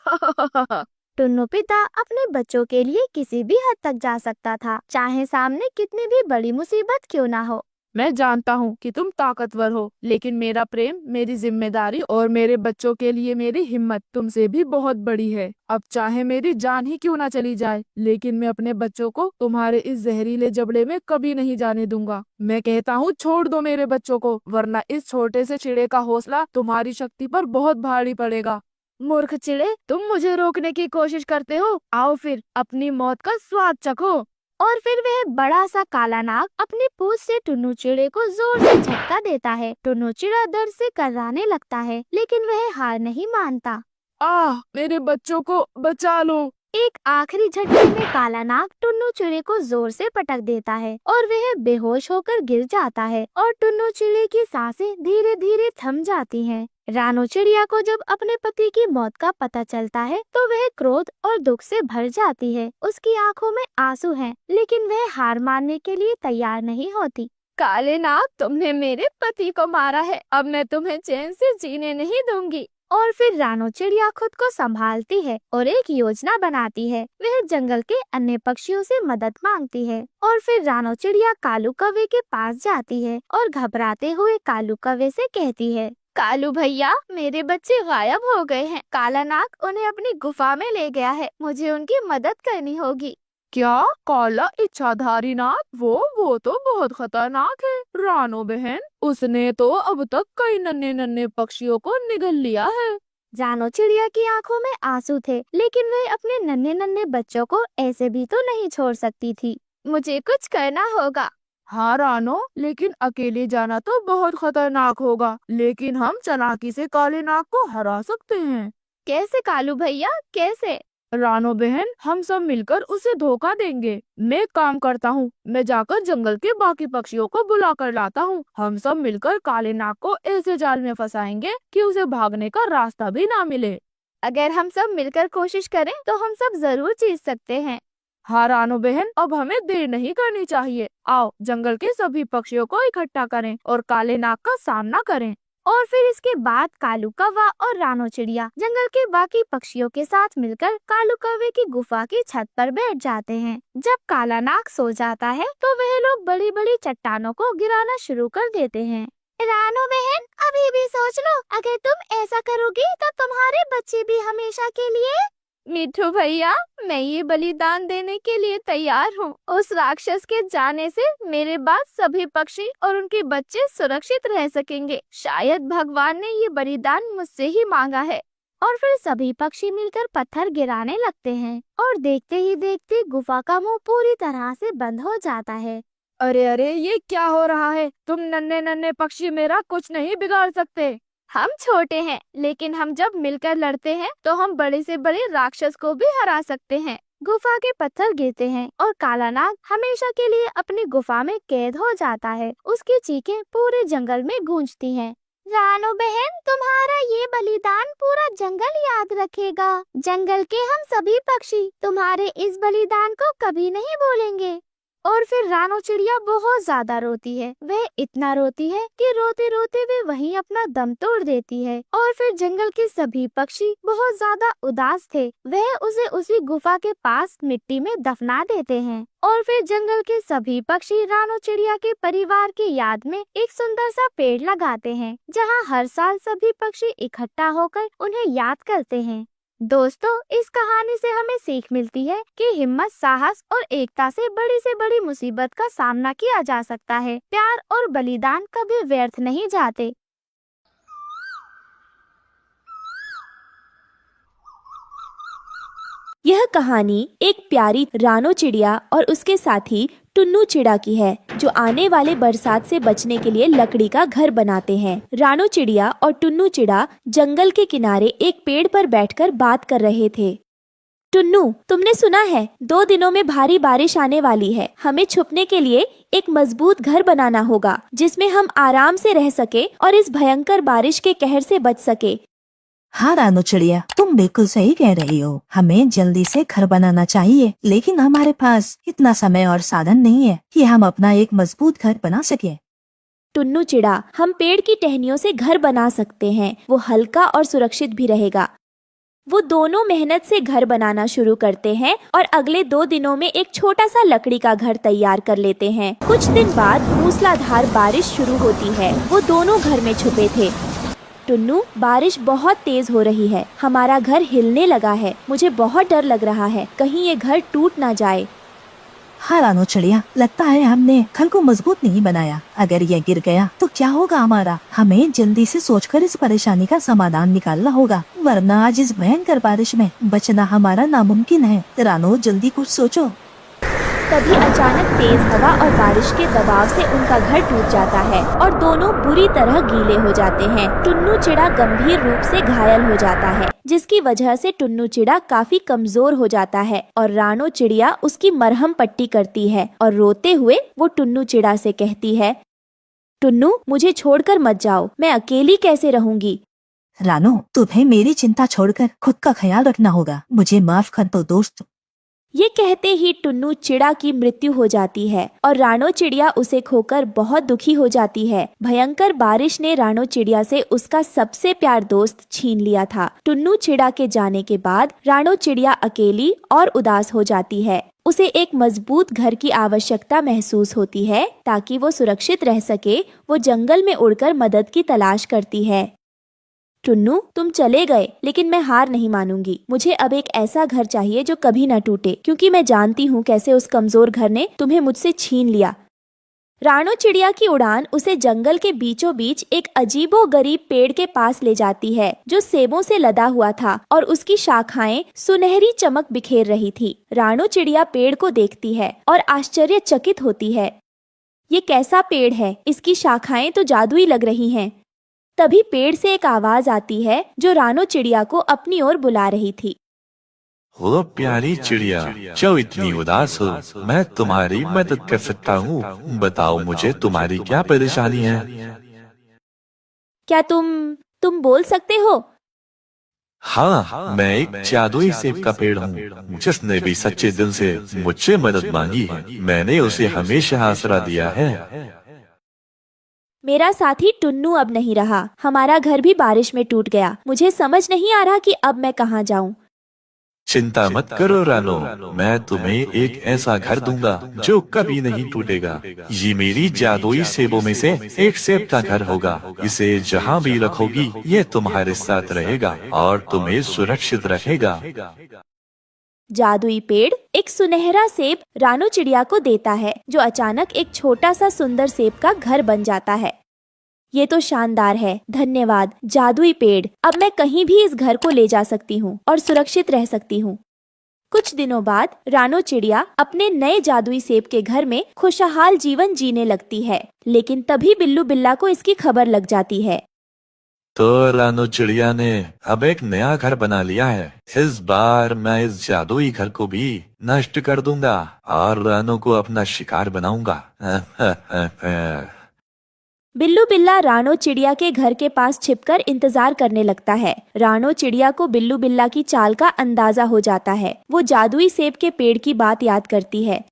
टुन्नू पिता अपने बच्चों के लिए किसी भी हद तक जा सकता था, चाहे सामने कितनी भी बड़ी मुसीबत क्यों ना हो। मैं जानता हूँ कि तुम ताकतवर हो, लेकिन मेरा प्रेम, मेरी जिम्मेदारी और मेरे बच्चों के लिए मेरी हिम्मत तुमसे भी बहुत बड़ी है। अब चाहे मेरी जान ही क्यों ना चली जाए, लेकिन मैं अपने बच्चों को तुम्हारे इस जहरीले जबड़े में कभी नहीं जाने दूंगा। मैं कहता हूँ छोड़ दो मेरे बच्चों को, वरना इस छोटे से चिड़े का हौसला तुम्हारी शक्ति पर बहुत भारी पड़ेगा। मूर्ख चिड़े, तुम मुझे रोकने की कोशिश करते हो। आओ फिर अपनी मौत का स्वाद चखो। और फिर वह बड़ा सा काला नाग अपनी पूंछ से टुन्नू चिड़े को जोर से झटका देता है। टुन्नू चिड़ा दर्द से कर्राने लगता है, लेकिन वह हार नहीं मानता। मेरे बच्चों को बचा लो। एक आखिरी झटके में काला नाग टुन्नू चिड़े को जोर से पटक देता है और वह बेहोश होकर गिर जाता है और टुन्नू चिड़े की सांसें धीरे धीरे थम जाती हैं। रानो चिड़िया को जब अपने पति की मौत का पता चलता है तो वह क्रोध और दुख से भर जाती है। उसकी आंखों में आंसू हैं, लेकिन वह हार मानने के लिए तैयार नहीं होती। काले नाग, तुमने मेरे पति को मारा है, अब मैं तुम्हें चैन से जीने नहीं दूंगी। और फिर रानो चिड़िया खुद को संभालती है और एक योजना बनाती है। वह जंगल के अन्य पक्षियों से मदद मांगती है और फिर रानो चिड़िया कालू कौवे के पास जाती है और घबराते हुए कालू कौवे से कहती है, कालू भैया, मेरे बच्चे गायब हो गए हैं। काला नाग उन्हें अपनी गुफा में ले गया है, मुझे उनकी मदद करनी होगी। क्या? काला इच्छाधारी नाग? वो तो बहुत खतरनाक है रानो बहन। उसने तो अब तक कई नन्हे नन्हे पक्षियों को निगल लिया है। रानो चिड़िया की आंखों में आंसू थे, लेकिन वह अपने नन्हे नन्हे बच्चों को ऐसे भी तो नहीं छोड़ सकती थी। मुझे कुछ करना होगा। हाँ रानो, लेकिन अकेले जाना तो बहुत खतरनाक होगा, लेकिन हम चालाकी से काले नाग को हरा सकते हैं। कैसे कालू भैया, कैसे? रानो बहन, हम सब मिलकर उसे धोखा देंगे। मैं एक काम करता हूँ, मैं जाकर जंगल के बाकी पक्षियों को बुला कर लाता हूँ। हम सब मिलकर काले नाग को ऐसे जाल में फंसाएंगे कि उसे भागने का रास्ता भी ना मिले। अगर हम सब मिलकर कोशिश करें तो हम सब जरूर जीत सकते हैं। हाँ रानो बहन, अब हमें देर नहीं करनी चाहिए। आओ जंगल के सभी पक्षियों को इकट्ठा करें और काले नाग का सामना करें। और फिर इसके बाद कालू कौवा और रानो चिड़िया जंगल के बाकी पक्षियों के साथ मिलकर कालू कौवे की गुफा की छत पर बैठ जाते हैं। जब काला नाग सो जाता है तो वह लोग बड़ी बड़ी चट्टानों को गिराना शुरू कर देते हैं। रानो बहन, अभी भी सोच लो, अगर तुम ऐसा करोगी तो तुम्हारे बच्चे भी हमेशा के लिए। मिठू भैया, मैं ये बलिदान देने के लिए तैयार हूँ। उस राक्षस के जाने से मेरे बाद सभी पक्षी और उनके बच्चे सुरक्षित रह सकेंगे। शायद भगवान ने ये बलिदान मुझसे ही मांगा है। और फिर सभी पक्षी मिलकर पत्थर गिराने लगते हैं और देखते ही देखते गुफा का मुंह पूरी तरह से बंद हो जाता है। अरे अरे, ये क्या हो रहा है? तुम नन्हे नन्हे पक्षी मेरा कुछ नहीं बिगाड़ सकते। हम छोटे हैं, लेकिन हम जब मिलकर लड़ते हैं तो हम बड़े से बड़े राक्षस को भी हरा सकते हैं। गुफा के पत्थर गिरते हैं और काला नाग हमेशा के लिए अपनी गुफा में कैद हो जाता है। उसकी चीखें पूरे जंगल में गूंजती हैं। रानो बहन, तुम्हारा ये बलिदान पूरा जंगल याद रखेगा। जंगल के हम सभी पक्षी तुम्हारे इस बलिदान को कभी नहीं भूलेंगे। और फिर रानो चिड़िया बहुत ज्यादा रोती है। वह इतना रोती है कि रोते रोते वे वहीं अपना दम तोड़ देती है। और फिर जंगल के सभी पक्षी बहुत ज्यादा उदास थे। वह उसे उसी गुफा के पास मिट्टी में दफना देते हैं। और फिर जंगल के सभी पक्षी रानो चिड़िया के परिवार की याद में एक सुंदर सा पेड़ लगाते हैं, जहाँ हर साल सभी पक्षी इकट्ठा होकर उन्हें याद करते हैं। दोस्तों, इस कहानी से हमें सीख मिलती है कि हिम्मत, साहस और एकता से बड़ी मुसीबत का सामना किया जा सकता है। प्यार और बलिदान कभी व्यर्थ नहीं जाते। यह कहानी एक प्यारी रानो चिड़िया और उसके साथी टुन्नू चिड़ा की है, जो आने वाले बरसात से बचने के लिए लकड़ी का घर बनाते हैं। रानो चिड़िया और टुन्नू चिड़ा जंगल के किनारे एक पेड़ पर बैठकर बात कर रहे थे। टुन्नू, तुमने सुना है 2 दिनों में भारी बारिश आने वाली है। हमें छुपने के लिए एक मजबूत घर बनाना होगा, जिसमें हम आराम से रह सके और इस भयंकर बारिश के कहर से बच सके। हाँ रानो चिड़िया, तुम बिल्कुल सही कह रही हो। हमें जल्दी से घर बनाना चाहिए, लेकिन हमारे पास इतना समय और साधन नहीं है कि हम अपना एक मजबूत घर बना सके। टुन्नू चिड़ा, हम पेड़ की टहनियों से घर बना सकते हैं। वो हल्का और सुरक्षित भी रहेगा। वो दोनों मेहनत से घर बनाना शुरू करते हैं और अगले 2 दिनों में एक छोटा सा लकड़ी का घर तैयार कर लेते हैं। कुछ दिन बाद मूसलाधार बारिश शुरू होती है। वो दोनों घर में छुपे थे। टुन्नू, बारिश बहुत तेज हो रही है। हमारा घर हिलने लगा है। मुझे बहुत डर लग रहा है, कहीं ये घर टूट ना जाए। हाँ रानो चिड़िया, लगता है हमने घर को मजबूत नहीं बनाया। अगर ये गिर गया तो क्या होगा हमारा? हमें जल्दी से सोचकर इस परेशानी का समाधान निकालना होगा, वरना आज इस भयंकर बारिश में बचना हमारा नामुमकिन है। रानो, जल्दी कुछ सोचो। तभी अचानक तेज हवा और बारिश के दबाव से उनका घर टूट जाता है और दोनों बुरी तरह गीले हो जाते हैं। टुन्नू चिड़ा गंभीर रूप से घायल हो जाता है, जिसकी वजह से टुन्नू चिड़ा काफी कमजोर हो जाता है और रानो चिड़िया उसकी मरहम पट्टी करती है और रोते हुए वो टुन्नू चिड़ा से कहती है, टुन्नू, मुझे छोड़कर मत जाओ। मैं अकेली कैसे रहूंगी? रानो, तुम्हें मेरी चिंता छोड़कर खुद का ख्याल रखना होगा। मुझे माफ कर दो दोस्त। ये कहते ही टुन्नू चिड़ा की मृत्यु हो जाती है और रानो चिड़िया उसे खोकर बहुत दुखी हो जाती है। भयंकर बारिश ने रानो चिड़िया से उसका सबसे प्यार दोस्त छीन लिया था। टुन्नू चिड़ा के जाने के बाद रानो चिड़िया अकेली और उदास हो जाती है। उसे एक मजबूत घर की आवश्यकता महसूस होती है ताकि वो सुरक्षित रह सके। वो जंगल में उड़कर मदद की तलाश करती है। टुन्नू, तुम चले गए, लेकिन मैं हार नहीं मानूंगी। मुझे अब एक ऐसा घर चाहिए जो कभी न टूटे, क्योंकि मैं जानती हूँ कैसे उस कमजोर घर ने तुम्हें मुझसे छीन लिया। रानो चिड़िया की उड़ान उसे जंगल के बीचों बीच एक अजीबोगरीब पेड़ के पास ले जाती है, जो सेबों से लदा हुआ था और उसकी शाखाएं सुनहरी चमक बिखेर रही थी। रानो चिड़िया पेड़ को देखती है और आश्चर्यचकित होती है। ये कैसा पेड़ है? इसकी शाखाएं तो जादुई लग रही हैं। तभी पेड़ से एक आवाज आती है जो रानो चिड़िया को अपनी ओर बुला रही थी। वो प्यारी चिड़िया, जो इतनी उदास हो, मैं तुम्हारी मदद कर सकता हूँ। बताओ मुझे तुम्हारी क्या परेशानी है? क्या तुम बोल सकते हो? हाँ, मैं एक जादुई सेब का पेड़ हूँ, जिसने भी सच्चे दिल से मुझसे मदद मांगी है। मैंने उसे हमेशा आसरा दिया है। मेरा साथी टुन्नू अब नहीं रहा। हमारा घर भी बारिश में टूट गया। मुझे समझ नहीं आ रहा कि अब मैं कहाँ जाऊँ। चिंता मत करो रानो, मैं तुम्हें एक ऐसा घर दूंगा जो कभी नहीं टूटेगा। ये मेरी जादुई सेबों में से एक सेब का घर होगा। इसे जहाँ भी रखोगी ये तुम्हारे साथ रहेगा और तुम्हें सुरक्षित रखेगा। जादुई पेड़ एक सुनहरा सेब रानो चिड़िया को देता है, जो अचानक एक छोटा सा सुंदर सेब का घर बन जाता है। ये तो शानदार है। धन्यवाद जादुई पेड़। अब मैं कहीं भी इस घर को ले जा सकती हूँ और सुरक्षित रह सकती हूँ। कुछ दिनों बाद रानो चिड़िया अपने नए जादुई सेब के घर में खुशहाल जीवन जीने लगती है, लेकिन तभी बिल्लू बिल्ला को इसकी खबर लग जाती है। तो रानो चिड़िया ने अब एक नया घर बना लिया है। इस बार मैं इस जादुई घर को भी नष्ट कर दूंगा और रानो को अपना शिकार बनाऊंगा। बिल्लू बिल्ला रानो चिड़िया के घर के पास छिपकर इंतजार करने लगता है। रानो चिड़िया को बिल्लू बिल्ला की चाल का अंदाजा हो जाता है। वो जादुई सेब के पेड़ की बात याद करती है।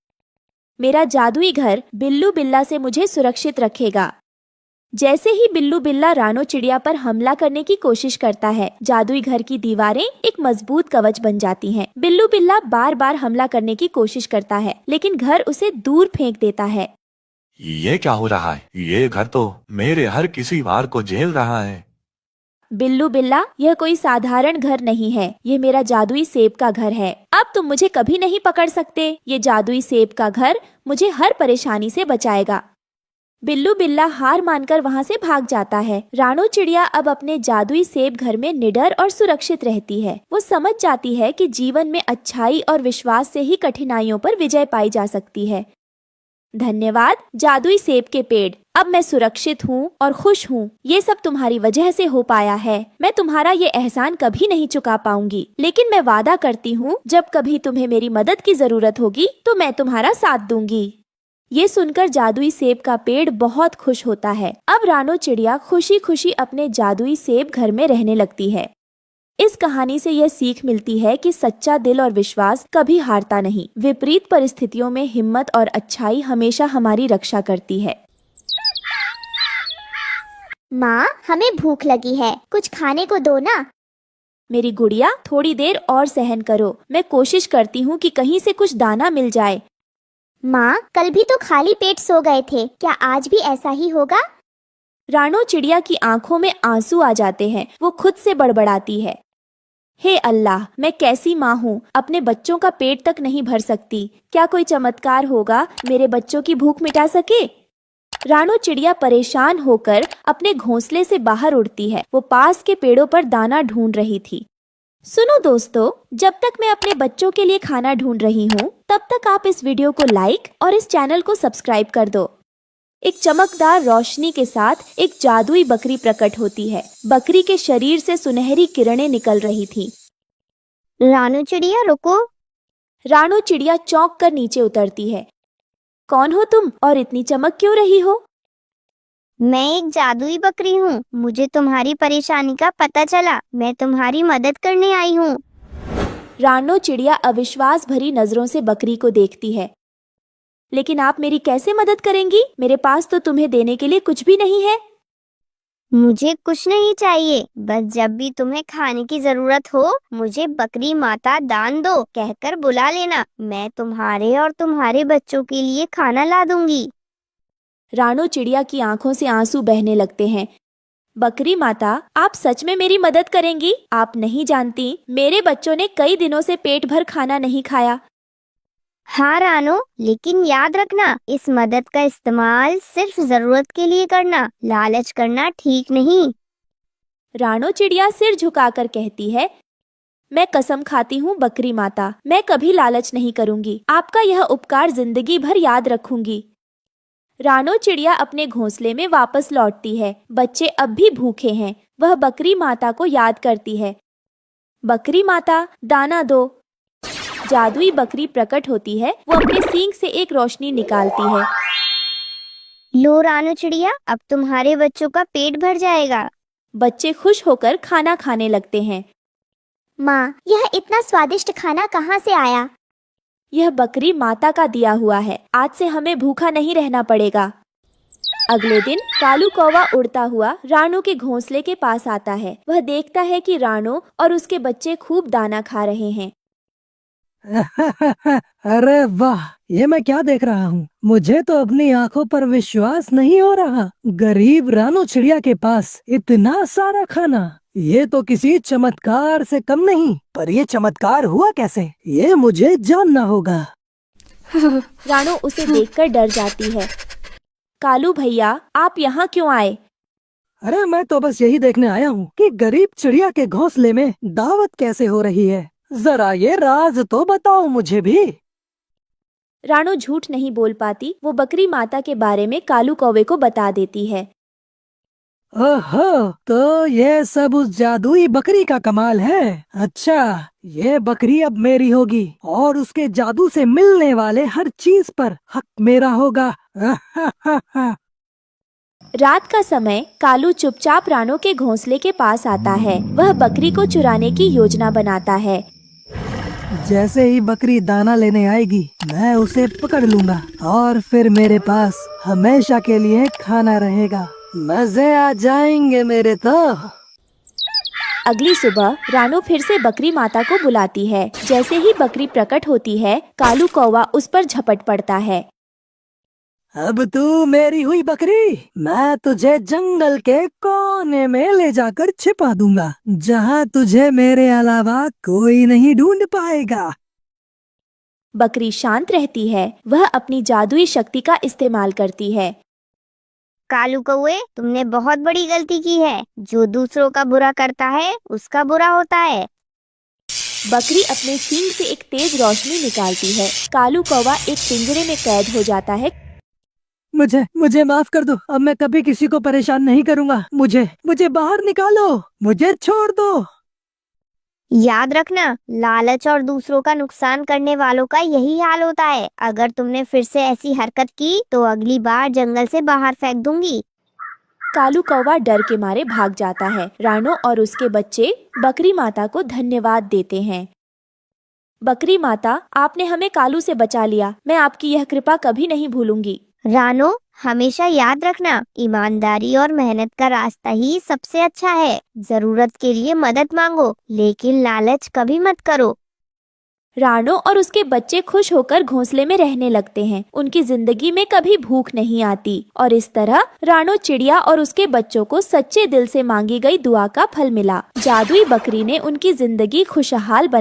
मेरा जादुई घर बिल्लू बिल्ला से मुझे सुरक्षित रखेगा। जैसे ही बिल्लू बिल्ला रानो चिड़िया पर हमला करने की कोशिश करता है, जादुई घर की दीवारें एक मजबूत कवच बन जाती हैं। बिल्लू बिल्ला बार बार हमला करने की कोशिश करता है, लेकिन घर उसे दूर फेंक देता है। ये क्या हो रहा है? ये घर तो मेरे हर किसी वार को झेल रहा है। बिल्लू बिल्ला, यह कोई साधारण घर नहीं है, ये मेरा जादुई सेब का घर है। अब तुम मुझे कभी नहीं पकड़ सकते। ये जादुई सेब का घर मुझे हर परेशानी से बचाएगा। बिल्लू बिल्ला हार मानकर वहाँ से भाग जाता है। रानो चिड़िया अब अपने जादुई सेब घर में निडर और सुरक्षित रहती है। वो समझ जाती है कि जीवन में अच्छाई और विश्वास से ही कठिनाइयों पर विजय पाई जा सकती है। धन्यवाद जादुई सेब के पेड़। अब मैं सुरक्षित हूँ और खुश हूँ। ये सब तुम्हारी वजह से हो पाया है। मैं तुम्हारा ये एहसान कभी नहीं चुका पाऊंगी, लेकिन मैं वादा करती हूँ जब कभी तुम्हें मेरी मदद की जरूरत होगी तो मैं तुम्हारा साथ दूंगी। ये सुनकर जादुई सेब का पेड़ बहुत खुश होता है। अब रानो चिड़िया खुशी खुशी अपने जादुई सेब घर में रहने लगती है। इस कहानी से यह सीख मिलती है कि सच्चा दिल और विश्वास कभी हारता नहीं। विपरीत परिस्थितियों में हिम्मत और अच्छाई हमेशा हमारी रक्षा करती है। माँ, हमें भूख लगी है, कुछ खाने को दो ना। मेरी गुड़िया, थोड़ी देर और सहन करो। मैं कोशिश करती हूँ कि कहीं से कुछ दाना मिल जाए। माँ, कल भी तो खाली पेट सो गए थे, क्या आज भी ऐसा ही होगा? रानो चिड़िया की आंखों में आंसू आ जाते हैं। वो खुद से बड़बड़ाती है, हे अल्लाह, मैं कैसी माँ हूँ, अपने बच्चों का पेट तक नहीं भर सकती। क्या कोई चमत्कार होगा मेरे बच्चों की भूख मिटा सके? रानो चिड़िया परेशान होकर अपने घोंसले से बाहर उड़ती है। वो पास के पेड़ों पर दाना ढूंढ रही थी। सुनो दोस्तों, जब तक मैं अपने बच्चों के लिए खाना ढूंढ रही हूँ, तब तक आप इस वीडियो को लाइक और इस चैनल को सब्सक्राइब कर दो। एक चमकदार रोशनी के साथ एक जादुई बकरी प्रकट होती है। बकरी के शरीर से सुनहरी किरणें निकल रही थी। रानो चिड़िया रुको। रानो चिड़िया चौंक कर नीचे उतरती है। कौन हो तुम और इतनी चमक क्यों रही हो? मैं एक जादुई बकरी हूँ। मुझे तुम्हारी परेशानी का पता चला। मैं तुम्हारी मदद करने आई हूँ। रानो चिड़िया अविश्वास भरी नजरों से बकरी को देखती है। लेकिन आप मेरी कैसे मदद करेंगी? मेरे पास तो तुम्हें देने के लिए कुछ भी नहीं है। मुझे कुछ नहीं चाहिए, बस जब भी तुम्हें खाने की जरूरत हो मुझे बकरी माता दान दो कहकर बुला लेना। मैं तुम्हारे और तुम्हारे बच्चों के लिए खाना ला दूंगी। रानो चिड़िया की आंखों से आंसू बहने लगते हैं। बकरी माता, आप सच में मेरी मदद करेंगी? आप नहीं जानती, मेरे बच्चों ने कई दिनों से पेट भर खाना नहीं खाया। हाँ रानो, लेकिन याद रखना, इस मदद का इस्तेमाल सिर्फ जरूरत के लिए करना, लालच करना ठीक नहीं। रानो चिड़िया सिर झुकाकर कहती है, मैं कसम खाती हूँ बकरी माता, मैं कभी लालच नहीं करूँगी। आपका यह उपकार जिंदगी भर याद रखूंगी। रानो चिड़िया अपने घोंसले में वापस लौटती है। बच्चे अब भी भूखे हैं। वह बकरी माता को याद करती है। बकरी माता, दाना दो। जादुई बकरी प्रकट होती है। वो अपने सींग से एक रोशनी निकालती है। लो रानो चिड़िया, अब तुम्हारे बच्चों का पेट भर जाएगा। बच्चे खुश होकर खाना खाने लगते हैं। माँ, यह इतना स्वादिष्ट खाना कहाँ से आया? यह बकरी माता का दिया हुआ है। आज से हमें भूखा नहीं रहना पड़ेगा। अगले दिन कालू कौवा उड़ता हुआ रानो के घोंसले के पास आता है। वह देखता है कि रानो और उसके बच्चे खूब दाना खा रहे हैं। अरे वाह, ये मैं क्या देख रहा हूँ? मुझे तो अपनी आंखों पर विश्वास नहीं हो रहा। गरीब रानो चिड़िया के पास इतना सारा खाना, ये तो किसी चमत्कार से कम नहीं। पर ये चमत्कार हुआ कैसे, ये मुझे जानना होगा। रानो उसे देखकर डर जाती है। कालू भैया, आप यहाँ क्यों आए? अरे मैं तो बस यही देखने आया हूँ कि गरीब चिड़िया के घोंसले में दावत कैसे हो रही है। जरा ये राज तो बताओ मुझे भी। रानो झूठ नहीं बोल पाती। वो बकरी माता के बारे में कालू कौवे को बता देती है। ओहो, तो ये सब उस जादुई बकरी का कमाल है। अच्छा, ये बकरी अब मेरी होगी और उसके जादू से मिलने वाले हर चीज पर हक मेरा होगा। रात का समय कालू चुपचाप रानो के घोंसले के पास आता है। वह बकरी को चुराने की योजना बनाता है। जैसे ही बकरी दाना लेने आएगी, मैं उसे पकड़ लूंगा और फिर मेरे पास हमेशा के लिए खाना रहेगा। मजे आ जाएंगे मेरे तो। अगली सुबह रानो फिर से बकरी माता को बुलाती है। जैसे ही बकरी प्रकट होती है, कालू कौवा उस पर झपट पड़ता है। अब तू मेरी हुई बकरी, मैं तुझे जंगल के कोने में ले जाकर छिपा दूंगा, जहाँ तुझे मेरे अलावा कोई नहीं ढूंढ पाएगा। बकरी शांत रहती है। वह अपनी जादुई शक्ति का इस्तेमाल करती है। कालू कौवे, तुमने बहुत बड़ी गलती की है। जो दूसरों का बुरा करता है उसका बुरा होता है। बकरी अपने सींग से एक तेज रोशनी निकालती है। कालू कौवा एक पिंजरे में कैद हो जाता है। मुझे माफ कर दो। अब मैं कभी किसी को परेशान नहीं करूँगा। मुझे बाहर निकालो। मुझे छोड़ दो। याद रखना, लालच और दूसरों का नुकसान करने वालों का यही हाल होता है। अगर तुमने फिर से ऐसी हरकत की तो अगली बार जंगल से बाहर फेंक दूंगी। कालू कौवा डर के मारे भाग जाता है। रानो और उसके बच्चे बकरी माता को धन्यवाद देते हैं। बकरी माता, आपने हमें कालू से बचा लिया। मैं आपकी यह कृपा कभी नहीं भूलूंगी। रानो, हमेशा याद रखना, ईमानदारी और मेहनत का रास्ता ही सबसे अच्छा है। जरूरत के लिए मदद मांगो, लेकिन लालच कभी मत करो। रानो और उसके बच्चे खुश होकर घोंसले में रहने लगते हैं। उनकी जिंदगी में कभी भूख नहीं आती और इस तरह रानो चिड़िया और उसके बच्चों को सच्चे दिल से मांगी गई दुआ का फल मिला। जादुई बकरी ने उनकी जिंदगी खुशहाल बना